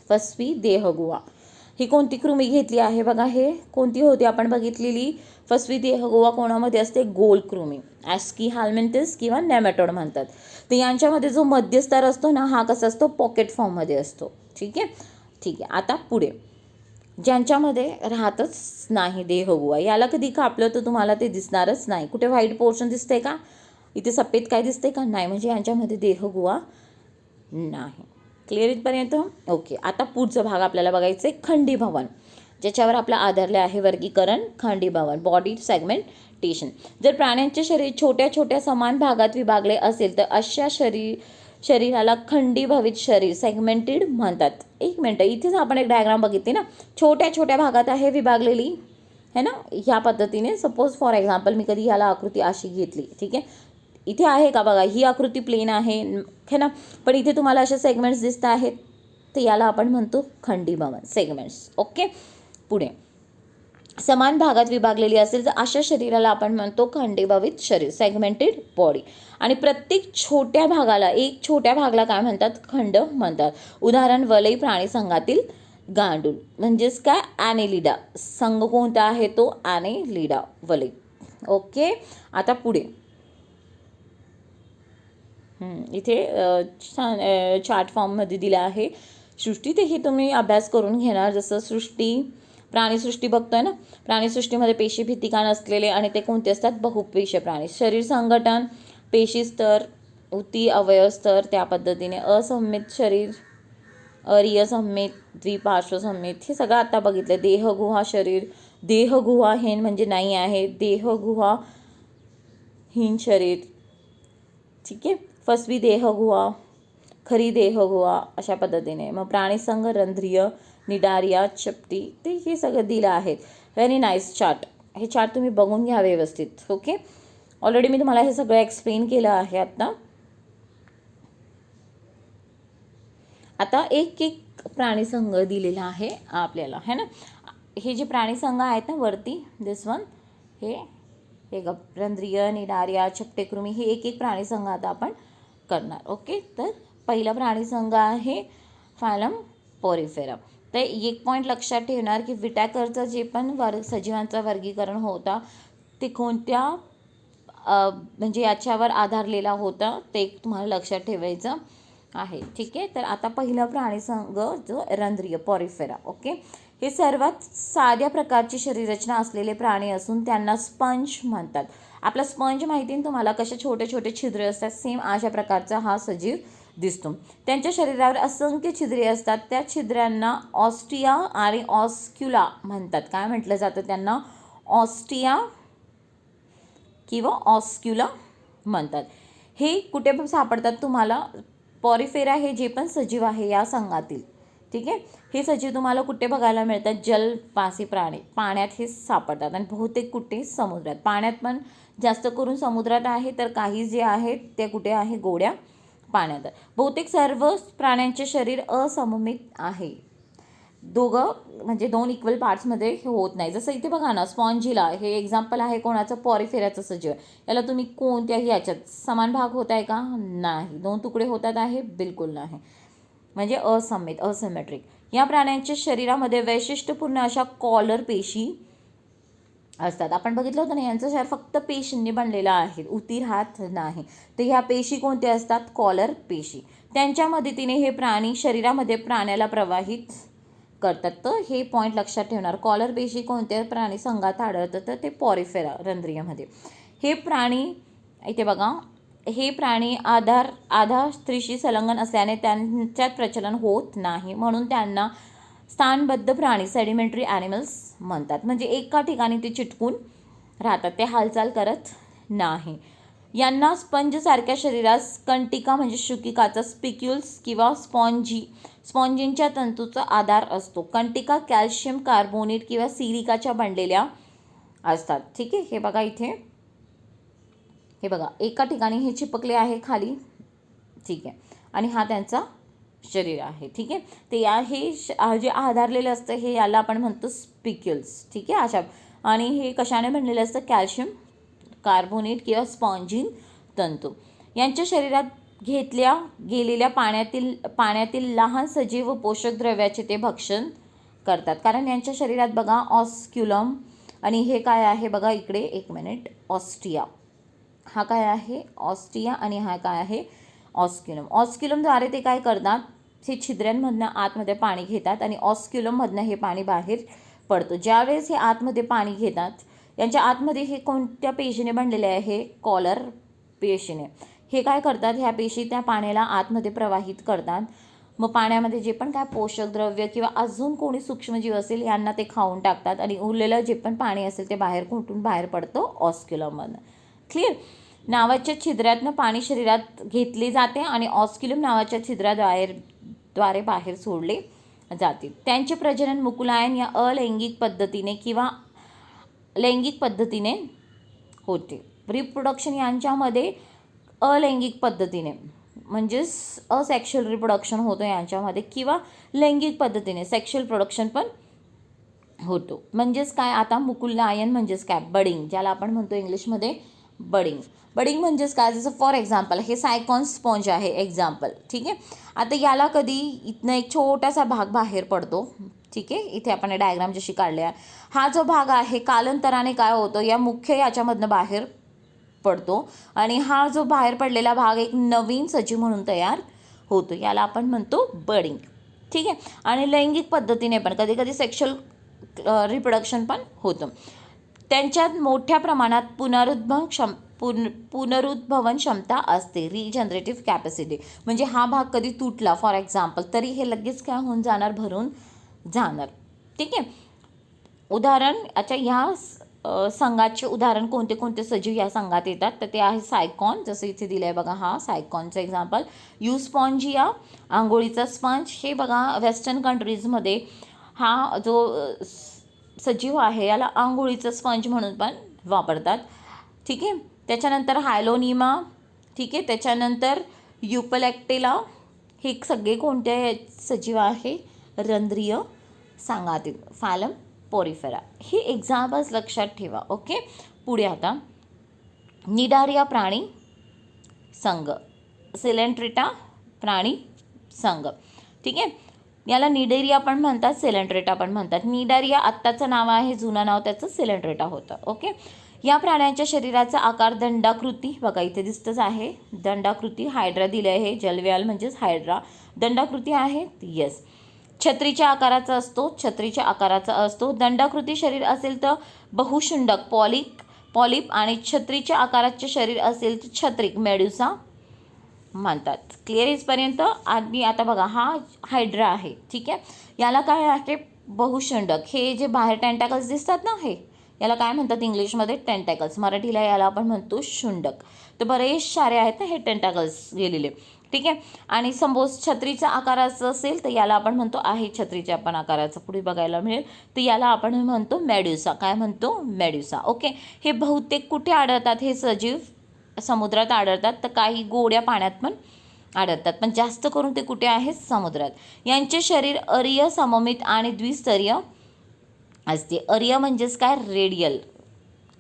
फसवी देहगुहा ही कोणती कृमी घेतली आहे बघा, हे कोणती होती आपण बघितलेली फसवी देहगुहा, कोणामध्ये असते, गोलकृमी, ॲश्कीहेल्मिंथेस किंवा नेमॅटोड म्हणतात. तर यांच्यामध्ये जो मध्यस्तर असतो ना, हा कसा असतो, पॉकेट फॉर्ममध्ये असतो. ठीक आहे. ठीक आहे. आता पुढे, ज्यांच्यामध्ये राहतच नाही देहगुहा, याला कधी कापलं तर तुम्हाला ते दिसणारच नाही. कुठे व्हाईट पोर्शन दिसते का, इथे सफेद काय दिसते का, नाही, म्हणजे यांच्यामध्ये देहगुहा नाही. क्लिअर इथपर्यंत? ओके. आता पुढचा भाग आपल्याला बघायचं आहे खंडीभवन, ज्याच्यावर आपलं आधारले आहे वर्गीकरण, खंडीभवन, बॉडी सेगमेंटेशन. जर प्राण्यांचे शरीर छोट्या छोट्या समान भागात विभागले असेल तर अशा शरीराला खंडीभवित शरीर, सेगमेंटेड म्हणतात. एक मिनटं, इथेच आपण एक डायग्राम बघितली ना, छोट्या छोट्या भागात आहे विभागलेली है ना, ह्या पद्धतीने. सपोज फॉर एक्झाम्पल मी कधी ह्याला आकृती अशी घेतली, ठीक आहे, इथे आहे का बघा, ही आकृती प्लेन आहे है ना, पण इथे तुम्हाला असे सेगमेंट्स दिसत आहेत, तर तर याला आपण म्हणतो खंडीभवन, सेगमेंट्स. ओके. पुढे समान भागात विभागलेली असेल तर अशा शरीराला आपण म्हणतो खंडीभवित शरीर, सेगमेंटेड बॉडी. आणि प्रत्येक छोट्या भागाला, एक छोट्या भागाला काय म्हणतात, खंड म्हणतात. उदाहरण वलई प्राणी संघातील गांडूळ म्हणजेच काय, ॲनेलिडा. संघ कोणता आहे तो, ॲनेलिडा, वलई. ओके. आता पुढे इथे चार्ट फॉर्ममध्ये दिला आहे सृष्टी, ते हे तुम्ही अभ्यास करून घेणार. जसं सृष्टी, प्राणीसृष्टी बघतोय ना, प्राणीसृष्टीमध्ये पेशी भित्तिका नसलेले आणि ते कोणते असतात, बहुपेशीय प्राणी. शरीर संघटन, पेशी स्तर, उती अवयव स्तर, त्या पद्धतीने असममित शरीर, अरियसममित, द्विपार्श्वसममित, हे सगळं आता बघितलं. देहगुहा शरीर, देहगुहाहीन म्हणजे नाही आहे, देहगुहाहीन शरीर. ठीक आहे. फसवी देहगुहा, खरी देहगुहा, अशा पद्धतीने. मग प्राणीसंघ, रंध्रीय, निडारिया, चपटी, ते हे सगळं दिलं आहे. Very nice chart. हे चार्ट तुम्ही बघून घ्या व्यवस्थित. ओके. ऑलरेडी मी तुम्हाला हे सगळं एक्सप्लेन केलं आहे. आता एक एक प्राणीसंघ दिलेला आहे आपल्याला, है ना. हे जे प्राणीसंघ आहेत ना वरती, दिस वन, हे रंध्रीय, निडारिया, चपटेकृमी, हे एक एक प्राणीसंघ आता आपण करणार. ओके. तर पहिला प्राणीसंघ आहे फायलम पोरिफेरा. तर एक पॉईंट लक्षात ठेवणार की विटॅकरचं जे पण सजीवांचं वर्गीकरण होता ते कोणत्या म्हणजे याच्यावर आधारलेला होता ते तुम्हाला लक्षात ठेवायचं आहे. ठीक आहे. तर आता पहिला प्राणीसंघ जो रंध्रीय, पोरिफेरा. ओके. हे सर्वात साध्या प्रकारची शरीररचना असलेले प्राणी असून त्यांना स्पंज म्हणतात. आपला स्पंज माहिती आहे तुम्हाला, कशा छोटे छोटे छिद्रे असतात, सेम अशा प्रकारचा हा सजीव दिसतो. त्यांच्या शरीरावर असंख्य छिद्रे असतात. त्या छिद्रांना ऑस्टिया आणि ऑस्क्युला म्हणतात. काय म्हटलं जातं त्यांना, ऑस्टिया किंवा ऑस्क्युला म्हणतात. हे कुठे पण सापडतात तुम्हाला, पॉरिफेरा हे जे पण सजीव आहे या संघातील. ठीक आहे. हे सजीव तुम्हाला कुठे बघायला मिळतात, जलवासी प्राणी, पाण्यात हे सापडतात. आणि बहुतेक कुठे, समुद्रात. पाण्यात पण जास्त करून समुद्रात आहे, तर काही जे आहेत ते कुठे आहे, गोड्या पाण्यात. बहुतेक सर्व प्राण्यांचे शरीर असममित आहे. दोघं म्हणजे दोन इक्वल पार्ट्समध्ये होत नाही. जसं इथे बघा ना, स्पॉन्जिला हे एक्झाम्पल आहे कोणाचं, पॉरिफेराचं सजीव. याला तुम्ही कोणत्याही याच्यात समान भाग होत आहे का, नाही. दोन तुकडे होतात आहे, बिलकुल नाही. म्हणजे असममित, असिमेट्रिक. या प्राण्यांच्या शरीरामध्ये वैशिष्ट्यपूर्ण अशा कॉलर पेशी असतात. आपण बघितलं होतं ना, यांचं शरीर फक्त पेशींनी बनलेलं आहे, उती राहत नाही. तर ह्या पेशी कोणत्या असतात, कॉलर पेशी. त्यांच्या मदतीने हे प्राणी शरीरामध्ये प्राण्याला प्रवाहित करतात. तर हे पॉईंट लक्षात ठेवणार. कॉलर पेशी कोणत्या प्राणी संघात आढळतात, तर ते पॉरिफेरा, रंध्रीयमध्ये. हे प्राणी इथे बघा, हे प्राणी आधार स्त्रीशी संलग्न असल्याने त्यांच्यात प्रचलन होत नाही, म्हणून त्यांना स्थानबद्ध प्राणी, सेडिमेंटरी ॲनिमल्स म्हणतात. म्हणजे एका ठिकाणी ते चिटकून राहतात, ते हालचाल करत नाही. यांना स्पंजसारख्या शरीरास कंटिका म्हणजे शुकिकाचा, स्पिक्युल्स किंवा स्पॉन्जिनच्या तंतूचा आधार असतो. कंटिका कॅल्शियम कार्बोनेट किंवा सिलिकाच्या बनलेल्या असतात. ठीक आहे. हे बघा इथे, हे बघा एका ठिकाणी हे चिपकले आहे खाली. ठीक आहे. आणि हा त्यांचा शरीर आहे. ठीक आहे. ते हे जे आधारलेलं असतं हे याला आपण म्हणतो स्पिक्युल्स. ठीक आहे. अशा, आणि हे कशाने बनलेलं असतं, कॅल्शियम कार्बोनेट किंवा स्पॉन्जिन तंतू. यांच्या शरीरात घेतल्या गेलेल्या पाण्यातील लहान सजीव व पोषक द्रव्याचे ते भक्षण करतात. कारण यांच्या शरीरात बघा ऑस्क्युलम, आणि हे काय आहे बघा इकडे, एक मिनिट, ऑस्टिया. हा काय आहे, ऑस्टिया, आणि हा काय आहे, ऑस्क्युलम. ऑस्क्युलमद्वारे ते काय करतात, हे छिद्रांमधनं आतमध्ये पाणी घेतात आणि ऑस्क्युलममधनं हे पाणी बाहेर पडतं. ज्यावेळेस हे आतमध्ये पाणी घेतात, यांच्या आतमध्ये हे कोणत्या पेशीने बनलेले आहे, कॉलर पेशीने. हे काय करतात, ह्या पेशी त्या पाण्याला आतमध्ये प्रवाहित करतात. मग पाण्यामध्ये जे पण काय पोषक द्रव्य किंवा अजून कोणी सूक्ष्मजीव असेल यांना ते खाऊन टाकतात, आणि उरलेलं जे पण पाणी असेल ते कुठून बाहेर पडतं, ऑस्क्युलममधनं. क्लिअर. नावाच्या छिद्रातनं पाणी शरीरात घेतले जाते आणि ऑस्क्युलम नावाच्या छिद्राद्वारे बाहेर सोडले जाते. त्यांचे प्रजनन मुकुलायन या अलैंगिक पद्धतीने किंवा लैंगिक पद्धतीने होते. रिप्रोडक्शन यांच्यामध्ये अलैंगिक पद्धतीने, म्हणजेच असेक्शुअल रिप्रोडक्शन होतं यांच्यामध्ये, किंवा लैंगिक पद्धतीने सेक्शुअल प्रोडक्शन पण होतो. म्हणजेच काय, आता मुकुलायन म्हणजेच काय, बडिंग, ज्याला आपण म्हणतो इंग्लिशमध्ये बडिंग. बडिंग म्हणजेच काय, जसं फॉर एक्झाम्पल हे सायकॉन स्पॉन्ज आहे एक्झाम्पल. ठीक आहे, आता याला कधी इथनं एक छोटासा भाग बाहेर पडतो. ठीक आहे, इथे आपण डायग्राम जशी काढली आहे, हा जो भाग आहे कालांतराने काय होतं, या मुख्य याच्यामधनं बाहेर पडतो आणि हा जो बाहेर पडलेला भाग एक नवीन सजीव म्हणून तयार होतो, याला आपण म्हणतो बडिंग. ठीक आहे, आणि लैंगिक पद्धतीने पण कधी कधी सेक्शुअल रिप्रोडक्शन पण होतं. त्यांच्यात मोठ्या प्रमाणात पुनरुद्भवन क्षमता असते, रिजनरेटिव्ह कॅपॅसिटी. म्हणजे हा भाग कधी तुटला फॉर एक्झाम्पल तरी हे लगेच काय होऊन जाणार, भरून जाणार. ठीक आहे, उदाहरण, अच्छा ह्या संघाचे उदाहरण कोणते कोणते सजीव या संघात येतात, तर ते आहे सायकॉन, जसं इथे दिलं आहे बघा, हा सायकॉनचं एक्झाम्पल. युस्पॉन्जिया, आंघोळीचा स्पंज. हे बघा वेस्टर्न कंट्रीजमध्ये हा जो सजीव आहे याला आंघोळीचं स्पंज म्हणून पण वापरतात. ठीक आहे, त्याच्यानंतर हायलोनिमा. ठीक आहे, त्याच्यानंतर युपलेक्टेला. हे सगळे कोणते सजीव आहे, रंध्रीय संघातील, फॅलम पोरिफेरा. हे एक्झाम्पल्स लक्षात ठेवा. ओके, पुढे आता निडारिया प्राणी संघ, सिलेंट्रेटा प्राणी संघ. ठीक आहे, याला निडेरिया पण म्हणतात, सिलेंट्रेटा पण म्हणतात. निडारिया आत्ताचं नाव आहे, जुनं नाव त्याचं सिलेंट्रेटा होतं. ओके, या प्राण्यांच्या शरीराचा आकार दंडाकृती, बघा इथे दिसतंच आहे दंडाकृती. हायड्रा दिले आहे, जलव्याल म्हणजेच हायड्रा दंडाकृती आहे. येस, छत्रीच्या आकाराचा असतो, छत्रीच्या आकाराचा असतो. दंडाकृती शरीर असेल तर बहुशुंडक पॉलिप आणि छत्रीच्या आकाराचे शरीर असेल तर छत्रिक मेडुसा म्हणतात. क्लिअर इथपर्यंत. आणि आता बघा हा हायड्रा आहे. ठीक आहे, याला काय आहे, बहुशुंडक. हे जे बाहेर टेंटॅकल्स दिसतात ना, हे याला काय म्हणतात इंग्लिशमध्ये, टेंटॅकल्स. मराठीला याला आपण म्हणतो शुंडक. तर बरेच सारे आहेत ना हे टेंटॅकल्स गेलेले. ठीक आहे, आणि सपोज छत्रीच्या आकाराचं असेल तर याला आपण म्हणतो, आहे छत्रीच्या पण आकाराचं पुढे बघायला मिळेल, तर याला आपण म्हणतो मेड्युसा. काय म्हणतो, मेड्युसा. ओके, हे बहुतेक कुठे आढळतात हे सजीव, समुद्रात आढळतात, तर काही गोड्या पाण्यात पण आढळतात, पण जास्त करून ते कुठे आहेत, समुद्रात. यांचे शरीर अरीय, सममित आणि द्विस्तरीय असते. अरीय म्हणजेच काय, रेडियल.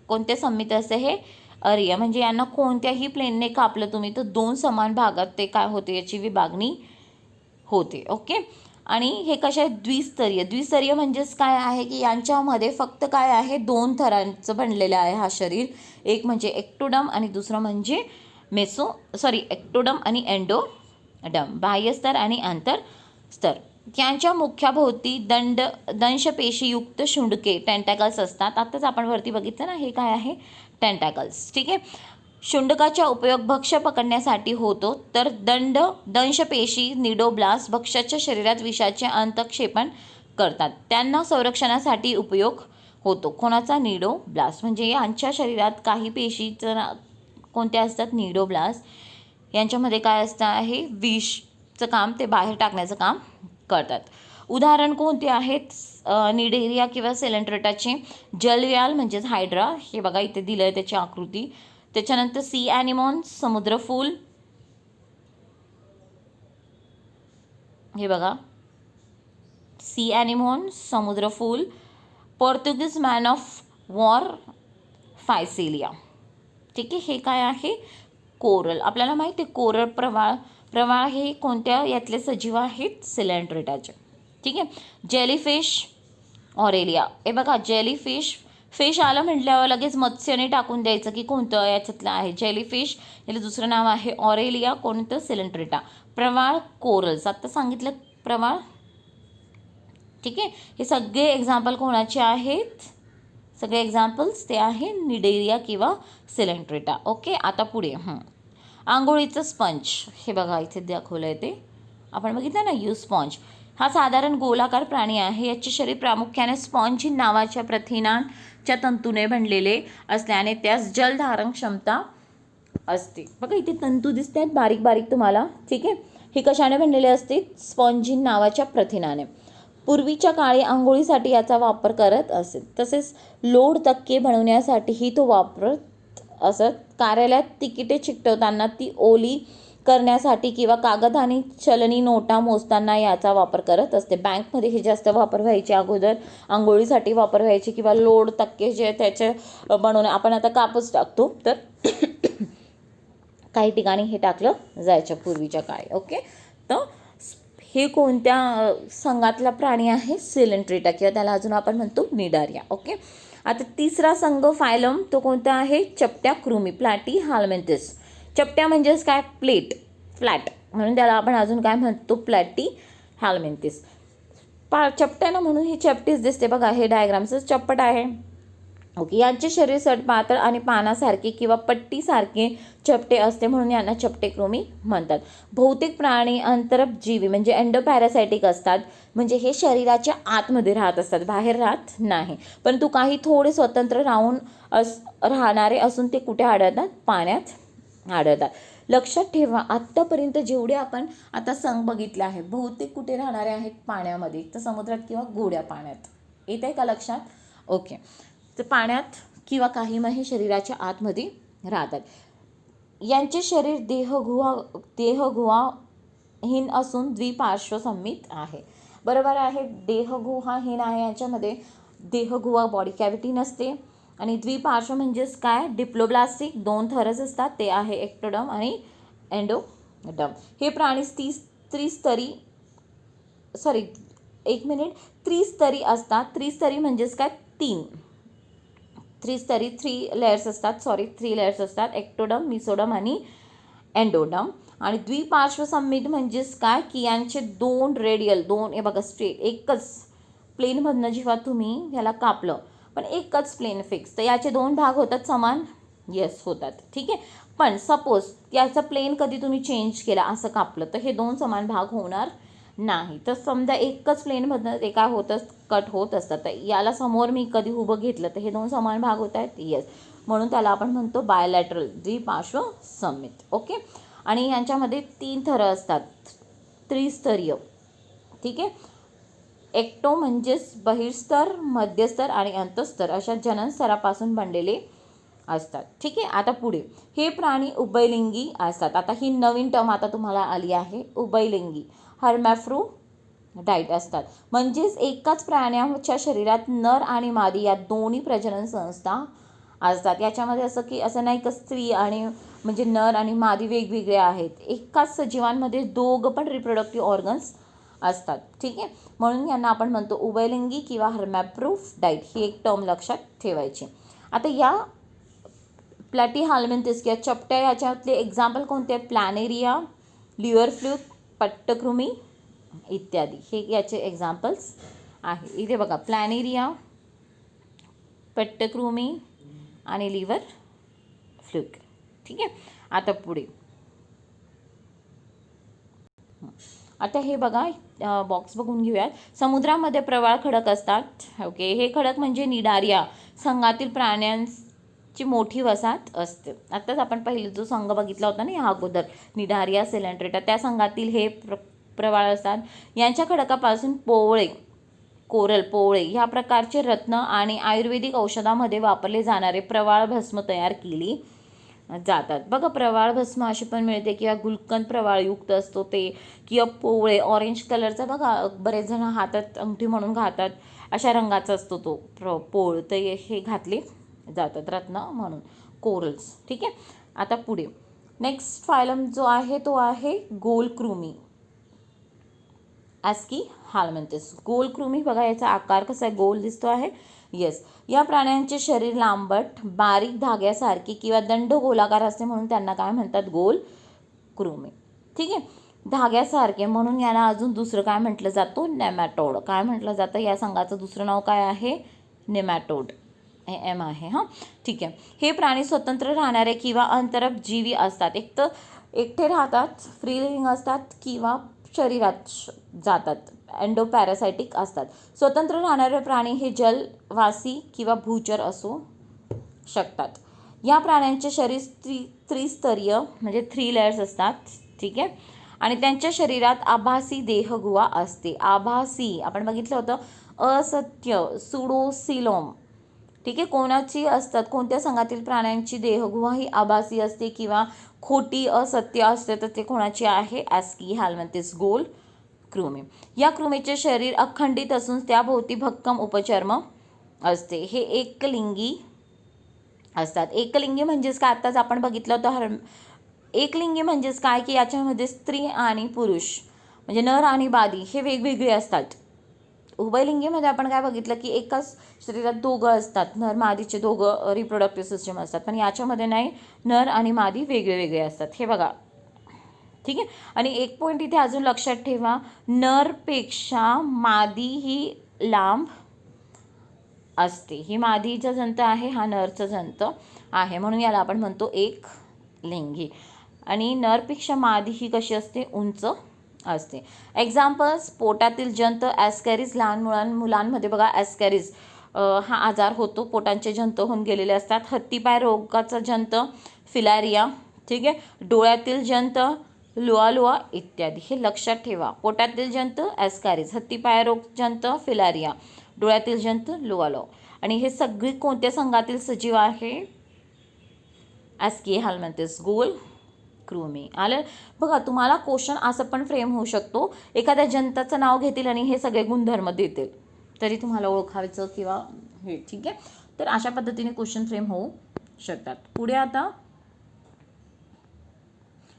कोणते सममित असते, हे अरीय. म्हणजे यांना कोणत्याही प्लेनने कापलं तुम्ही तर दोन समान भागात ते काय होते, याची विभागणी होते. ओके, आणि हे कशा आहेत, द्विस्तरीय. द्विस्तरीय म्हणजेच काय आहे की यांच्यामध्ये फक्त काय आहे, दोन थरांचं बनलेलं आहे हा शरीर. एक म्हणजे एक्टोडम आणि दुसरं म्हणजे एक्टोडम आणि एंडोडम, बाह्यस्तर आणि आंतरस्तर. यांच्या मुख्याभोवती दंशपेशीयुक्त शुंडके टेंटॅकल्स असतात. आत्ताच आपण वरती बघितलं ना, हे काय आहे, टेंटॅकल्स. ठीक आहे, शुंडकाचा उपयोग भक्ष्य पकडण्यासाठी होतो, तर दंशपेशी निडोब्लास्ट भक्ष्याच्या शरीरात विषाचे अंतक्षेपण करतात. त्यांना संरक्षणासाठी उपयोग होतो. कोणाचा, निडोब्लास्ट. म्हणजे यांच्या शरीरात काही पेशीचं कोणत्या असतात, निडोब्लास्ट. यांच्यामध्ये काय असतं आहे, विषचं काम ते बाहेर टाकण्याचं काम करतात. उदाहरण कोणते आहेत, निडेरिया किंवा सिलेंट्रेटाचे. जलव्याल म्हणजेच हायड्रा, हे बघा इथे दिलं आहे त्याची आकृती. त्याच्यानंतर सी ॲनिमॉन, समुद्रफूल. हे बघा सी ॲनिमॉन, समुद्रफूल. Portuguese man of war, physalia. ठीक आहे, हे काय आहे, कोरल. आपल्याला माहिती आहे कोरल प्रवाळ हे कोणत्या यातले सजीव आहेत, सिलेंट्रेटाचे. ठीक आहे, जेलीफिश, ऑरेलिया. हे बघा जेलीफिश, फिश आलं म्हटल्यावर लगेच मत्स्यने टाकून द्यायचं की कोणतं याच्यातलं आहे, जेलीफिश. याला दुसरं नाव आहे ऑरेलिया, कोणतं, सिलेंट्रेटा. प्रवाळ, कोरल्स. आत्ता सांगितलं प्रवाळ. ठीक आहे, हे सगळे एक्झाम्पल कोणाचे आहेत, सगळे एक्झाम्पल्स ते आहे निडेरिया किंवा सिलेंट्रेटा. ओके, आता पुढे आंघोळीचं स्पंज. हे बघा इथे दाखवलं आहे ते आपण बघितलं ना, स्पॉन्ज. हा साधारण गोलाकार प्राणी आहे. याचे शरीर प्रामुख्याने स्पॉन्जिन नावाच्या प्रथिनांच्या तंतूने बनलेले असल्याने त्यास जलधारण क्षमता असते. बघा इथे तंतू दिसत आहेत बारीक बारीक तुम्हाला. ठीक आहे, हे कशाने बनलेले असते, स्पॉन्जिन नावाच्या प्रथिनाने. पूर्वीच्या काळी आंघोळीसाठी याचा वापर करत असे. तसेच लोड तक्के बनवण्यासाठीही तो वापरत असत. कार्यालयात तिकिटे चिकटवताना ती ओली करण्यासाठी किंवा कागद आणि चलनी नोटा मोजताना याचा वापर करत असते. बँकमध्ये हे जास्त वापर व्हायचे अगोदर, आंघोळीसाठी वापर व्हायचे किंवा लोड टक्के जे त्याचे बनवणे. आपण आता कापच टाकतो, तर काही ठिकाणी हे टाकलं जायचं पूर्वीच्या काळी. ओके, तर हे कोणत्या संघातला प्राणी आहे? सिलेंट्रेटा, किंवा त्याला अजून आपण म्हणतो निडारिया. ओके, आता तिसरा संघ फायलम तो कोणता आहे? चपट्या कृमी, प्लॅटी हाल्मेंथिस. चपट्या म्हणजेच काय? प्लेट, फ्लॅट, म्हणून त्याला आपण अजून काय म्हणतो? प्लॅटी हाल्मेंथिस. चपट्यानं म्हणून ही चपटीच दिसते बघा, हे डायग्रामचं चप्पट आहे. ओके, यांचे शरीर सडपातळ आणि पानासारखे किंवा पट्टीसारखे चपटे असते, म्हणून यांना चपटेकृमी म्हणतात. बहुतेक प्राणी अंतरजीवी म्हणजे एंडोपॅरासायटिक असतात, म्हणजे हे शरीराच्या आतमध्ये राहत असतात, बाहेर राहत नाही. परंतु काही थोडे स्वतंत्र राहणारे असून ते कुठे आढळतात? पाण्यात आढळतात. लक्षात ठेवा, आत्तापर्यंत जेवढे आपण आता संघ बघितले आहे, बहुतेक कुठे राहणारे आहेत? पाण्यामध्ये, तर समुद्रात किंवा गोड्या पाण्यात. येत आहे का लक्षात? ओके, तर पाण्यात किंवा काही माही शरीराच्या आतमध्ये राहतात. यांचे शरीर देहगुहाहीन असून द्विपार्श्वसंमित आहे. बरोबर आहे, देहगुहाहीन आहे, यांच्यामध्ये देहगुहा बॉडी कॅव्हिटी नसते. आणि द्विपार्श्व म्हणजेच काय? डिप्लोब्लास्टिक, 2 थरच असतात, ते आहे एक्टोडम आणि एंडोडम. हे प्राणी त्रिस्तरी असतात. त्रिस्तरी म्हणजेच काय? 3 लेयर्स असतात, एक्टोडम, मिसोडम आणि एंडोडम. आणि द्विपार्श्वसंमित म्हणजेच काय? की यांचे 2 रेडियल, 2 हे बघा स्ट्रेट, एकच प्लेनमधनं जेव्हा तुम्ही ह्याला कापलं, पण एकच प्लेन फिक्स, तर याचे 2 भाग होतात समान? येस, होतात. ठीक आहे, पण सपोज याचा प्लेन कधी तुम्ही चेंज केला, असं कापलं, तर हे 2 समान भाग होणार नाही. तर समजा एकच प्लेनमधनं ते काय होतं? कट होत असतात. तर याला समोर मी कधी उभं घेतलं, तर हे 2 समान भाग होत आहेत? येस, म्हणून त्याला आपण म्हणतो बायलॅटरल, द्विपार्श्वसंमित. ओके, आणि यांच्यामध्ये 3 थरं असतात, त्रिस्तरीय. ठीक आहे, एक्टो म्हणजेच बहिर्स्तर, मध्यस्तर आणि अंतस्तर अशा जननस्तरापासून बनलेले असतात. ठीक आहे, आता पुढे हे प्राणी उभयलिंगी असतात. आता ही नवीन टर्म आता तुम्हाला आली आहे, उभयलिंगी. हर्मॅफ्रोडाइट असतात, म्हणजेच एकाच प्राण्याच्या शरीरात नर आणि मादी या दोन्ही प्रजनन संस्था असतात. याच्यामध्ये असं नाही की स्त्री आणि म्हणजे नर आणि मादी वेगवेगळे आहेत. एकाच सजीवांमध्ये 2 पण रिप्रोडक्टिव्ह ऑर्गन्स असतात. ठीक आहे, म्हणून यांना आपण म्हणतो उभयलिंगी किंवा हर्मॅफ्रोडाइट. ही एक टर्म लक्षात ठेवायची. आता या प्लॅटी हाल्मेंथिस किंवा चपट्या याच्यातले एक्झाम्पल कोणते? प्लॅनेरिया, लिव्हर फ्लूक, पट्टकृमी इत्यादी, हे याचे एक्झाम्पल्स आहे. इथे बघा, प्लॅनेरिया, पट्टकृमी आणि लिव्हर फ्लूक. ठीक आहे, आता पुढे आता हे बघा, बॉक्स बघून घेऊयात. समुद्रामध्ये प्रवाळ खडक असतात. ओके, हे खडक म्हणजे निडारिया संघातील प्राण्यांची मोठी वसाहत असते. आत्ताच आपण पहिले जो संघ बघितला होता ना या अगोदर, निडारिया, सिलेंट्रेटा, त्या संघातील हे प्रवाळ असतात. यांच्या खडकापासून कोरल, पोवळे ह्या प्रकारचे रत्न आणि आयुर्वेदिक औषधामध्ये वापरले जाणारे प्रवाळ भस्म तयार केली जातात. बघा, प्रवाळ भस्म अशी पण मिळते, किंवा गुलकंद प्रवाळयुक्त असतो ते, किंवा पोवळे ऑरेंज कलरचा बघा, बरेच जण हातात अंगठी म्हणून घालतात, अशा रंगाचा असतो तो पोळ, तर हे घातले जातात रत्न म्हणून, कोरल्स. ठीक आहे, आता पुढे नेक्स्ट फायलम जो आहे तो आहे गोलकृमी, ॲस्की हाल्मेंथिस. गोलकृमी बघा, याचा आकार कसा आहे? गोल दिसतो आहे. येस, या प्राण्यांचे शरीर लांबट, बारीक धाग्यासारखे किंवा दंडगोलाकार असते, म्हणून त्यांना काय म्हणतात? गोलकृमी. ठीक आहे, धाग्यासारखे, म्हणून याला अजून दुसरं काय म्हटलं जातं? नेमॅटोड. काय म्हटलं जातं? या संघाचं दुसरं नाव काय आहे? नेमॅटोड. एम आहे. हां, ठीक आहे. हे प्राणी स्वतंत्र राहणारे किंवा अंतरजीवी असतात. एकटे राहतात, फ्री लिव्हिंग असतात, किंवा शरीरात जातात, एंडोपॅरासायटिक असतात. स्वतंत्र राहणारे प्राणी हे जलवासी किंवा भूचर असू शकतात. या प्राण्यांचे शरीर त्रिस्तरीय म्हणजे 3 लेयर्स असतात. ठीक आहे, आणि त्यांच्या शरीरात आभासी देहगुहा असते. आभासी आपण बघितलं होतं, असत्य, सुडोसिलोम ठीक आहे. कोणाची असतात, कोणत्या संघातील प्राण्यांची देहगुहा ही आभासी असते किंवा खोटी असत्य असते, तर ते कोणाची आहे? ॲस्की हेल्मिंथिस गोल कृमी. या कृमीचे शरीर अखंडित असून त्याभोवती भक्कम उपचर्म असते. हे एकलिंगी असतात. एकलिंगी म्हणजेच काय, आत्ताच आपण बघितलं होतं. एकलिंगी म्हणजेच काय की याच्यामध्ये स्त्री आणि पुरुष म्हणजे नर आणि मादी हे वेगवेगळे असतात. उभयलिंगीमध्ये आपण काय बघितलं की एकाच शरीरात दोघं असतात, नर मादीचे दोघं रिप्रोडक्टिव्ह सिस्टम असतात. पण याच्यामध्ये नाही, नर आणि मादी वेगळे वेगळे असतात. हे बघा, ठीक आहे. आणि एक पॉईंट इथे अजून लक्षात ठेवा, नरपेक्षा मादी ही लांब असते. ही मादीचा जंत आहे, हा नरचा जंत आहे, म्हणून याला आपण म्हणतो एक लिंगी. आणि नरपेक्षा मादी ही कशी असते? उंच असते. एक्झाम्पल्स, पोटातील जंत ॲस्कॅरिस. लहान मुलांमध्ये बघा ॲस्कॅरिस हा आजार होतो, पोटांचे जंत होऊन गेलेले असतात. हत्तीपाय रोगाचा जंत फिलॅरिया, ठीक आहे. डोळ्यातील जंत लुआ इत्यादी. हे लक्षात ठेवा. पोटातील जंत ॲस्कॅरिस, हत्तीपाय रोग जंत फिलॅरिया, डोळ्यातील जंत लुआ. आणि हे सगळी कोणत्या संघातील सजीव आहे? ॲस्की हेल्मिंथिस गोल कृमी. आलं बघा. तुम्हाला क्वेश्चन असं पण फ्रेम होऊ शकतो, एखाद्या जंताचं नाव घेतील आणि हे सगळे गुणधर्म देतील, तरी तुम्हाला ओळखायचं किंवा हे, ठीक आहे. तर अशा पद्धतीने क्वेश्चन फ्रेम होऊ शकतात. पुढे आता,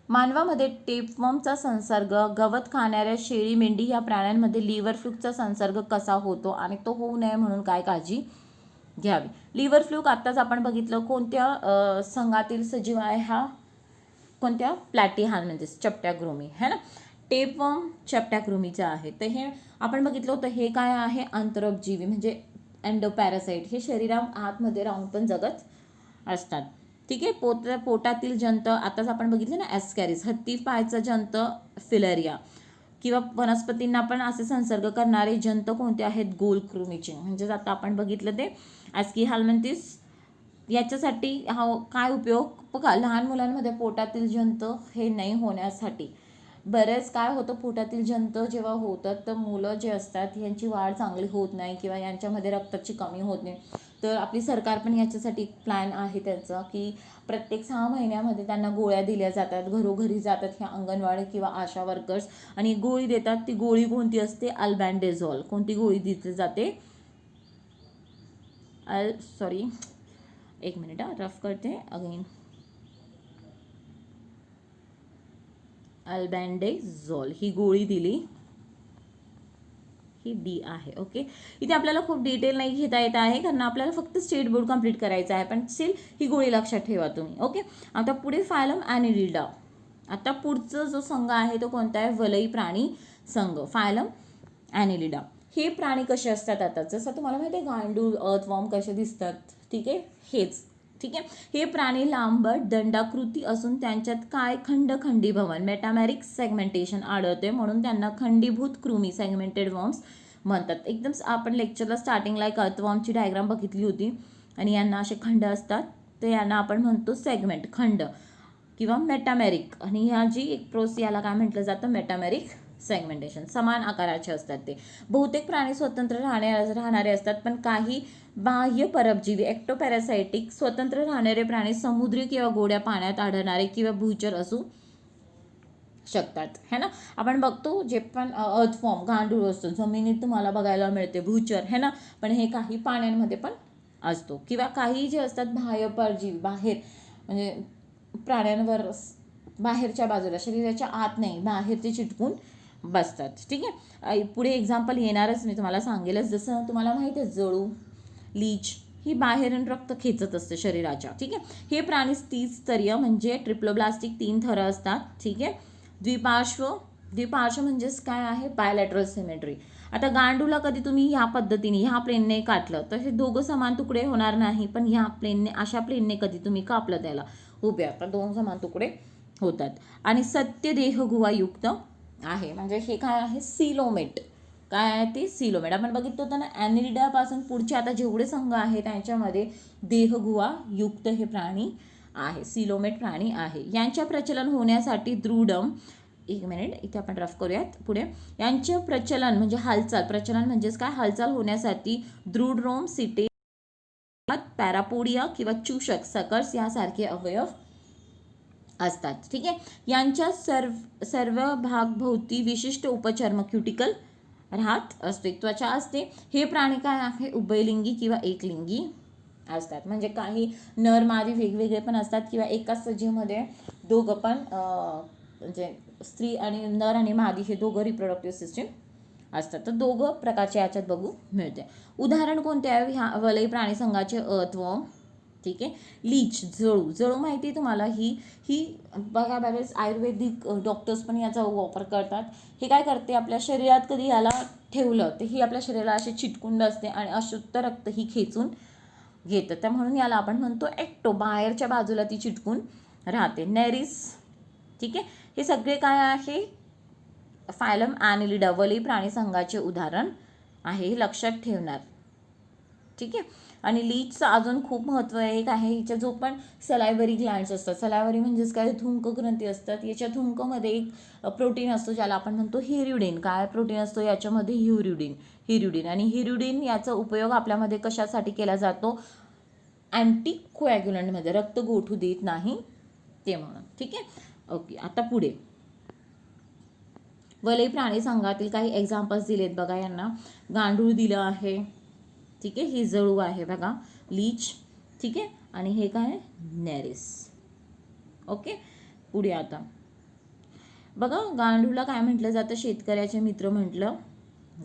मानवामध्ये टेपवर्मचा संसर्ग, गवत खाणाऱ्या शेळी, मेंढी या प्राण्यांमध्ये लिव्हर फ्लूचा संसर्ग कसा होतो आणि तो होऊ नये म्हणून काय काळजी घ्यावी? लिव्हर फ्लूक आत्ताच आपण बघितलं, कोणत्या संघातील सजीव आहे हा? कोणत्या? प्लॅटिहेल्मिंथिस, चपट्याकृमी है ना. टेपवर्म चपट्याकृमीचा आहे. तर हे आपण बघितलं होतं, हे काय आहे? आंतरजीवी म्हणजे एंडोपॅरासाइट. हे शरीरा आतमध्ये राहून पण जगत असतात, ठीक आहे. पोटातील जंत आताच आपण बघितलं ना, ॲस्कॅरिस. हत्ती पायचा जंत फिलॅरिया. किंवा वनस्पतींना पण असे संसर्ग करणारे जंत कोणते आहेत? गोलकृमीचे. म्हणजेच आता आपण बघितलं ते ॲस्की हेल्मिंथिस. याच्यासाठी हा काय उपयोग? बघा, लहान मुलांमध्ये पोटातील जंत हे नाही होण्यासाठी बरेच काय होतं, पोटातील जंत जेव्हा होतात तर मुलं जे असतात यांची वाढ चांगली होत नाही किंवा यांच्यामध्ये रक्ताची कमी होत नाही. तर आपली सरकार पण याच्यासाठी प्लॅन आहे त्यांचा की प्रत्येक 6 महिन्यामध्ये त्यांना गोळ्या दिल्या जातात, घरोघरी जातात ह्या अंगणवाडी किंवा आशा वर्कर्स आणि गोळी देतात. ती गोळी कोणती असते? अल्बँडेझॉल. कोणती गोळी दिली जाते? सॉरी, एक मिनिट रफ करते अगेन. अल्बँडेझॉल ही गोळी दिली, ही डी आहे. ओके. इथे आपल्याला खूप डिटेल नाही घेता येत आहे कारण आपल्याला फक्त स्टेट बोर्ड कंप्लीट करायचं आहे, पण स्टील ही गोळी लक्षात ठेवा तुम्ही. ओके. आता पुढे फायलम ॲनिलिडा. आता पुढचा जो संघ आहे तो कोणता आहे? वलयी प्राणी संघ, फायलम ॲनिलिडा. हे प्राणी कसे असतात? आता जसं तुम्हाला माहिती आहे गांडूळ, अर्थवॉर्म कसे दिसतात, ठीक आहे, हेच, ठीक आहे. हे प्राणी लांबट दंडाकृती असून त्यांच्यात काय? खंडखंडी भवन, मेटामॅरिक सेगमेंटेशन आढळते, म्हणून त्यांना खंडीभूत कृमी, सेगमेंटेड वॉर्म्स म्हणतात. एकदम आपण लेक्चरला स्टार्टिंगला एक अर्थवॉर्मची डायग्राम बघितली होती आणि यांना असे खंड असतात, तर यांना आपण म्हणतो सेगमेंट, खंड किंवा मेटामॅरिक. आणि ह्या जी एक याला काय म्हटलं जातं? मेटामॅरिक सेगमेंटेशन. समान आकाराचे असतात ते. बहुतेक प्राणी स्वतंत्र राहणारे असतात, पण काही बाह्य परजीवी एक्टोपॅरासाइटिक स्वतंत्र राहणारे प्राणी समुद्री किंवा गोड्या पाण्यात आढळणारे किंवा भूचर असू शकतात, है ना. आपण बघतो जे पण अर्थफॉर्म गांडूळ असतो जमिनीत तुम्हाला बघायला मिळते, भूचर है ना, पण हे काही पाण्यांमध्ये पण असतो. किंवा काही जे असतात बाह्य परजीवी, बाहेर म्हणजे प्राण्यांवर बाहेरच्या बाजूला, शरीराच्या आत नाही, बाहेर ते चिटकून बसतात, ठीक आहे. पुढे एक्झाम्पल येणारच, मी तुम्हाला सांगेलच. जसं तुम्हाला माहिती आहे जळू, लीच ही बाहेरून रक्त खेचत असते शरीराच्या, ठीक आहे. हे प्राणी स्त्रीस्तरीय म्हणजे ट्रिप्लोब्लास्टिक 3 थर असतात, ठीक आहे. द्विपार्श्व म्हणजेच काय आहे? Bilateral symmetry. आता गांडूला कधी तुम्ही ह्या पद्धतीने ह्या प्लेनने काटलं तर हे दोघं समान तुकडे होणार नाही, पण ह्या प्लेनने, अशा प्लेनने कधी तुम्ही कापलं त्याला उभ्या तर 2 समान तुकडे होतात. आणि सत्य देहगुहायुक्त आहे, म्हणजे हे काय आहे? सिलोमेट. काय आहे ते? सिलोमेट. आपण बघितलं होतं ना, ॲनिलिडापासून पुढचे आता जेवढे संघ आहेत त्यांच्यामध्ये देहगुहा युक्त हे प्राणी आहे, सिलोमेट प्राणी आहे. यांच्या प्रचलन होण्यासाठी द्रुडम, एक मिनिट इथे आपण रफ करूयात पुढे. यांचे प्रचलन म्हणजे हालचाल, प्रचलन म्हणजेच काय? हालचाल होण्यासाठी द्रुडरोम सिटे पॅरापोडिया किंवा चूषक सकर्स यासारखे अवयव असतात. ठीक आहे. यांच्या सर्व भागभोवती विशिष्ट उपचर्म क्युटिकल राहत असते, त्वचा असते. हे प्राणी काय आहे, उभयलिंगी किंवा एकलिंगी असतात. म्हणजे काही नर मादी वेगवेगळे पण असतात किंवा एकाच सजीवमध्ये दोघं पण म्हणजे स्त्री आणि नर आणि मादी हे दोघं रिप्रोडक्टिव्ह सिस्टीम असतात. तर दोघं प्रकारचे याच्यात बघू मिळते. उदाहरण कोणते आहे ह्या वलयी प्राणी संघाचे अत्व. ठीक आहे. लीच, जळू माहिती आहे तुम्हाला. ही बघा बरेच आयुर्वेदिक डॉक्टर्स पण याचा वापर करतात. हे काय करते, आपल्या शरीरात कधी याला ठेवलं तर ही आपल्या शरीराला अशी चिटकून बसते आणि अशुद्ध रक्त ही खेचून घेतं. तर म्हणून याला आपण म्हणतो एक्टो, बाहेरच्या बाजूला ती चिटकून राहते. नेरिस. ठीक आहे. हे सगळे काय आहे, फायलम ॲनिलिडा वलयी प्राणी संघाचे उदाहरण आहे, हे लक्षात ठेवणार. ठीक आहे. आणि लीचचं अजून खूप महत्त्व आहे. एक आहे हिच्या जो पण सलायवरी ग्लँड्स असतात. सलायवरी म्हणजेच काय, थुंक ग्रंथी असतात. याच्या थुंकमध्ये एक प्रोटीन असतो ज्याला आपण म्हणतो हिरुडिन. काय प्रोटीन असतो याच्यामध्ये, हिरुडिन. आणि हिरुडिन याचा उपयोग आपल्यामध्ये कशासाठी केला जातो, अँटीकोॲग्युलंटमध्ये, रक्त गोठू देत नाही ते म्हणून. ठीक आहे. ओके. आता पुढे वलयी प्राणी संघातील काही एक्झाम्पल्स दिलेत बघा. यांना गांडूळ दिलं आहे. ठीक आहे. ही जळू आहे बघा, लीच. ठीक आहे. आणि हे काय, नेरिस. ओके. पुढे आता बघा, गांडूळला काय म्हटलं जातं, शेतकऱ्याचे मित्र म्हटलं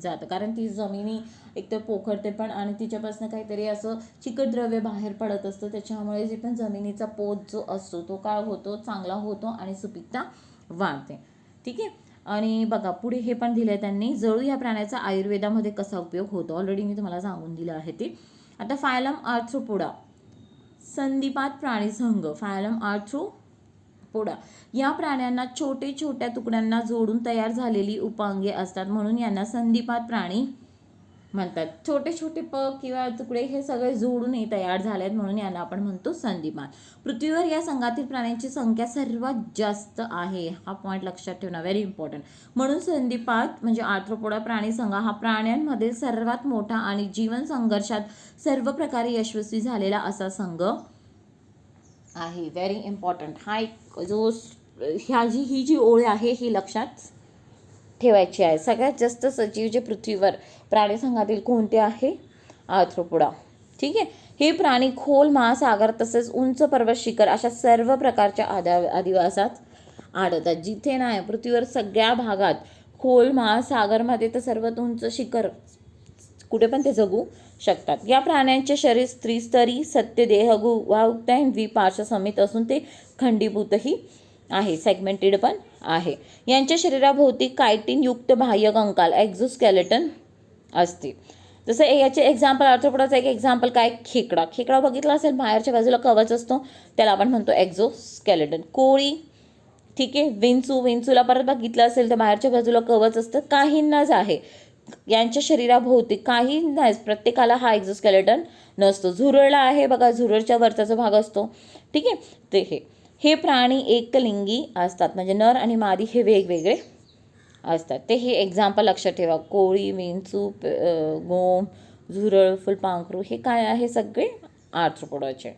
जातं. कारण ती जमिनी एकतर पोखरते पण आणि तिच्यापासून काहीतरी असं चिकट द्रव्य बाहेर पडत असतं. त्याच्यामुळे जे पण जमिनीचा पोत जो असतो तो काय होतो, चांगला होतो आणि सुपीकता वाढते. ठीक आहे. आणि बघा पुढे हे पण दिलं आहे त्यांनी, जळू या प्राण्याचा आयुर्वेदामध्ये कसा उपयोग होतो. ऑलरेडी मी तुम्हाला सांगून दिलं आहे ते. आता फायलम आर्थ्रोपोडा, संधिपात प्राणी संघ. फायलम आर्थ्रोपोडा या प्राण्यांना छोट्या तुकड्यांना जोडून तयार झालेली उपांगे असतात, म्हणून यांना संधिपात प्राणी म्हणतात. छोटे किंवा तुकडे हे सगळे जोडून तयार झाले आहेत म्हणून यांना आपण म्हणतो संधिपात. पृथ्वीवर या संघातील प्राण्यांची संख्या सर्वात जास्त आहे, हा पॉईंट लक्षात ठेवणं व्हेरी इम्पॉर्टंट. म्हणून संधिपात म्हणजे आर्थ्रोपोडा प्राणी संघ हा प्राण्यांमध्ये सर्वात मोठा आणि जीवन संघर्षात सर्व प्रकारे यशस्वी झालेला असा संघ आहे. Very important. हा एक जो ही जी ओळ आहे ही लक्षात ठेवायची आहे. सगळ्यात जास्त सजीव जे पृथ्वीवर प्राणी संघातील कोणते आहे, आर्थ्रोपोडा. ठीक आहे. हे प्राणी खोल महासागर तसेच उंच पर्वत शिखर अशा सर्व प्रकारच्या अधिवासात आढळतात. जिथे नाही पृथ्वीवर सगळ्या भागात, खोल महासागरमध्ये तर सर्वात उंच शिखर कुठे पण ते जगू शकतात. या प्राण्यांचे शरीर त्रिस्तरी सत्य देहगुवायुक्त द्विपार्श्व समित असून ते खंडीभूतही आहे, सेगमेंटेड पण आहे. यांच्या शरीराभोवती कायटिन युक्त बाह्य कंकाल एक्झोस्केलेटन असते. जसं याचे एक्झाम्पल, आर्थ्रोपोडाचं एक एक्झाम्पल काय, खेकडा बघितला असेल, बाहेरच्या बाजूला कवच असतो त्याला आपण म्हणतो एक्झोस्केलेटन. कोळी. ठीक आहे. विंचूला परत बघितलं असेल तर बाहेरच्या बाजूला कवच असतं, काहींनाच आहे. यांच्या शरीराभोवती काही नाही, प्रत्येकाला हा एक्झोस्केलेटन नसतो. झुरळला आहे बघा, झुरळच्या वरचा जो भाग असतो. ठीक आहे. ते हे प्राणी एकलिंगी असतात, म्हणजे नर आणि मादी हे वेगवेगळे असतात. ते हे एक्झाम्पल लक्षात ठेवा. कोळी, विंचू, गोम, झुरळ, फुलपाखरू हे काय आहे, सगळे आर्थ्रोपोडाचे.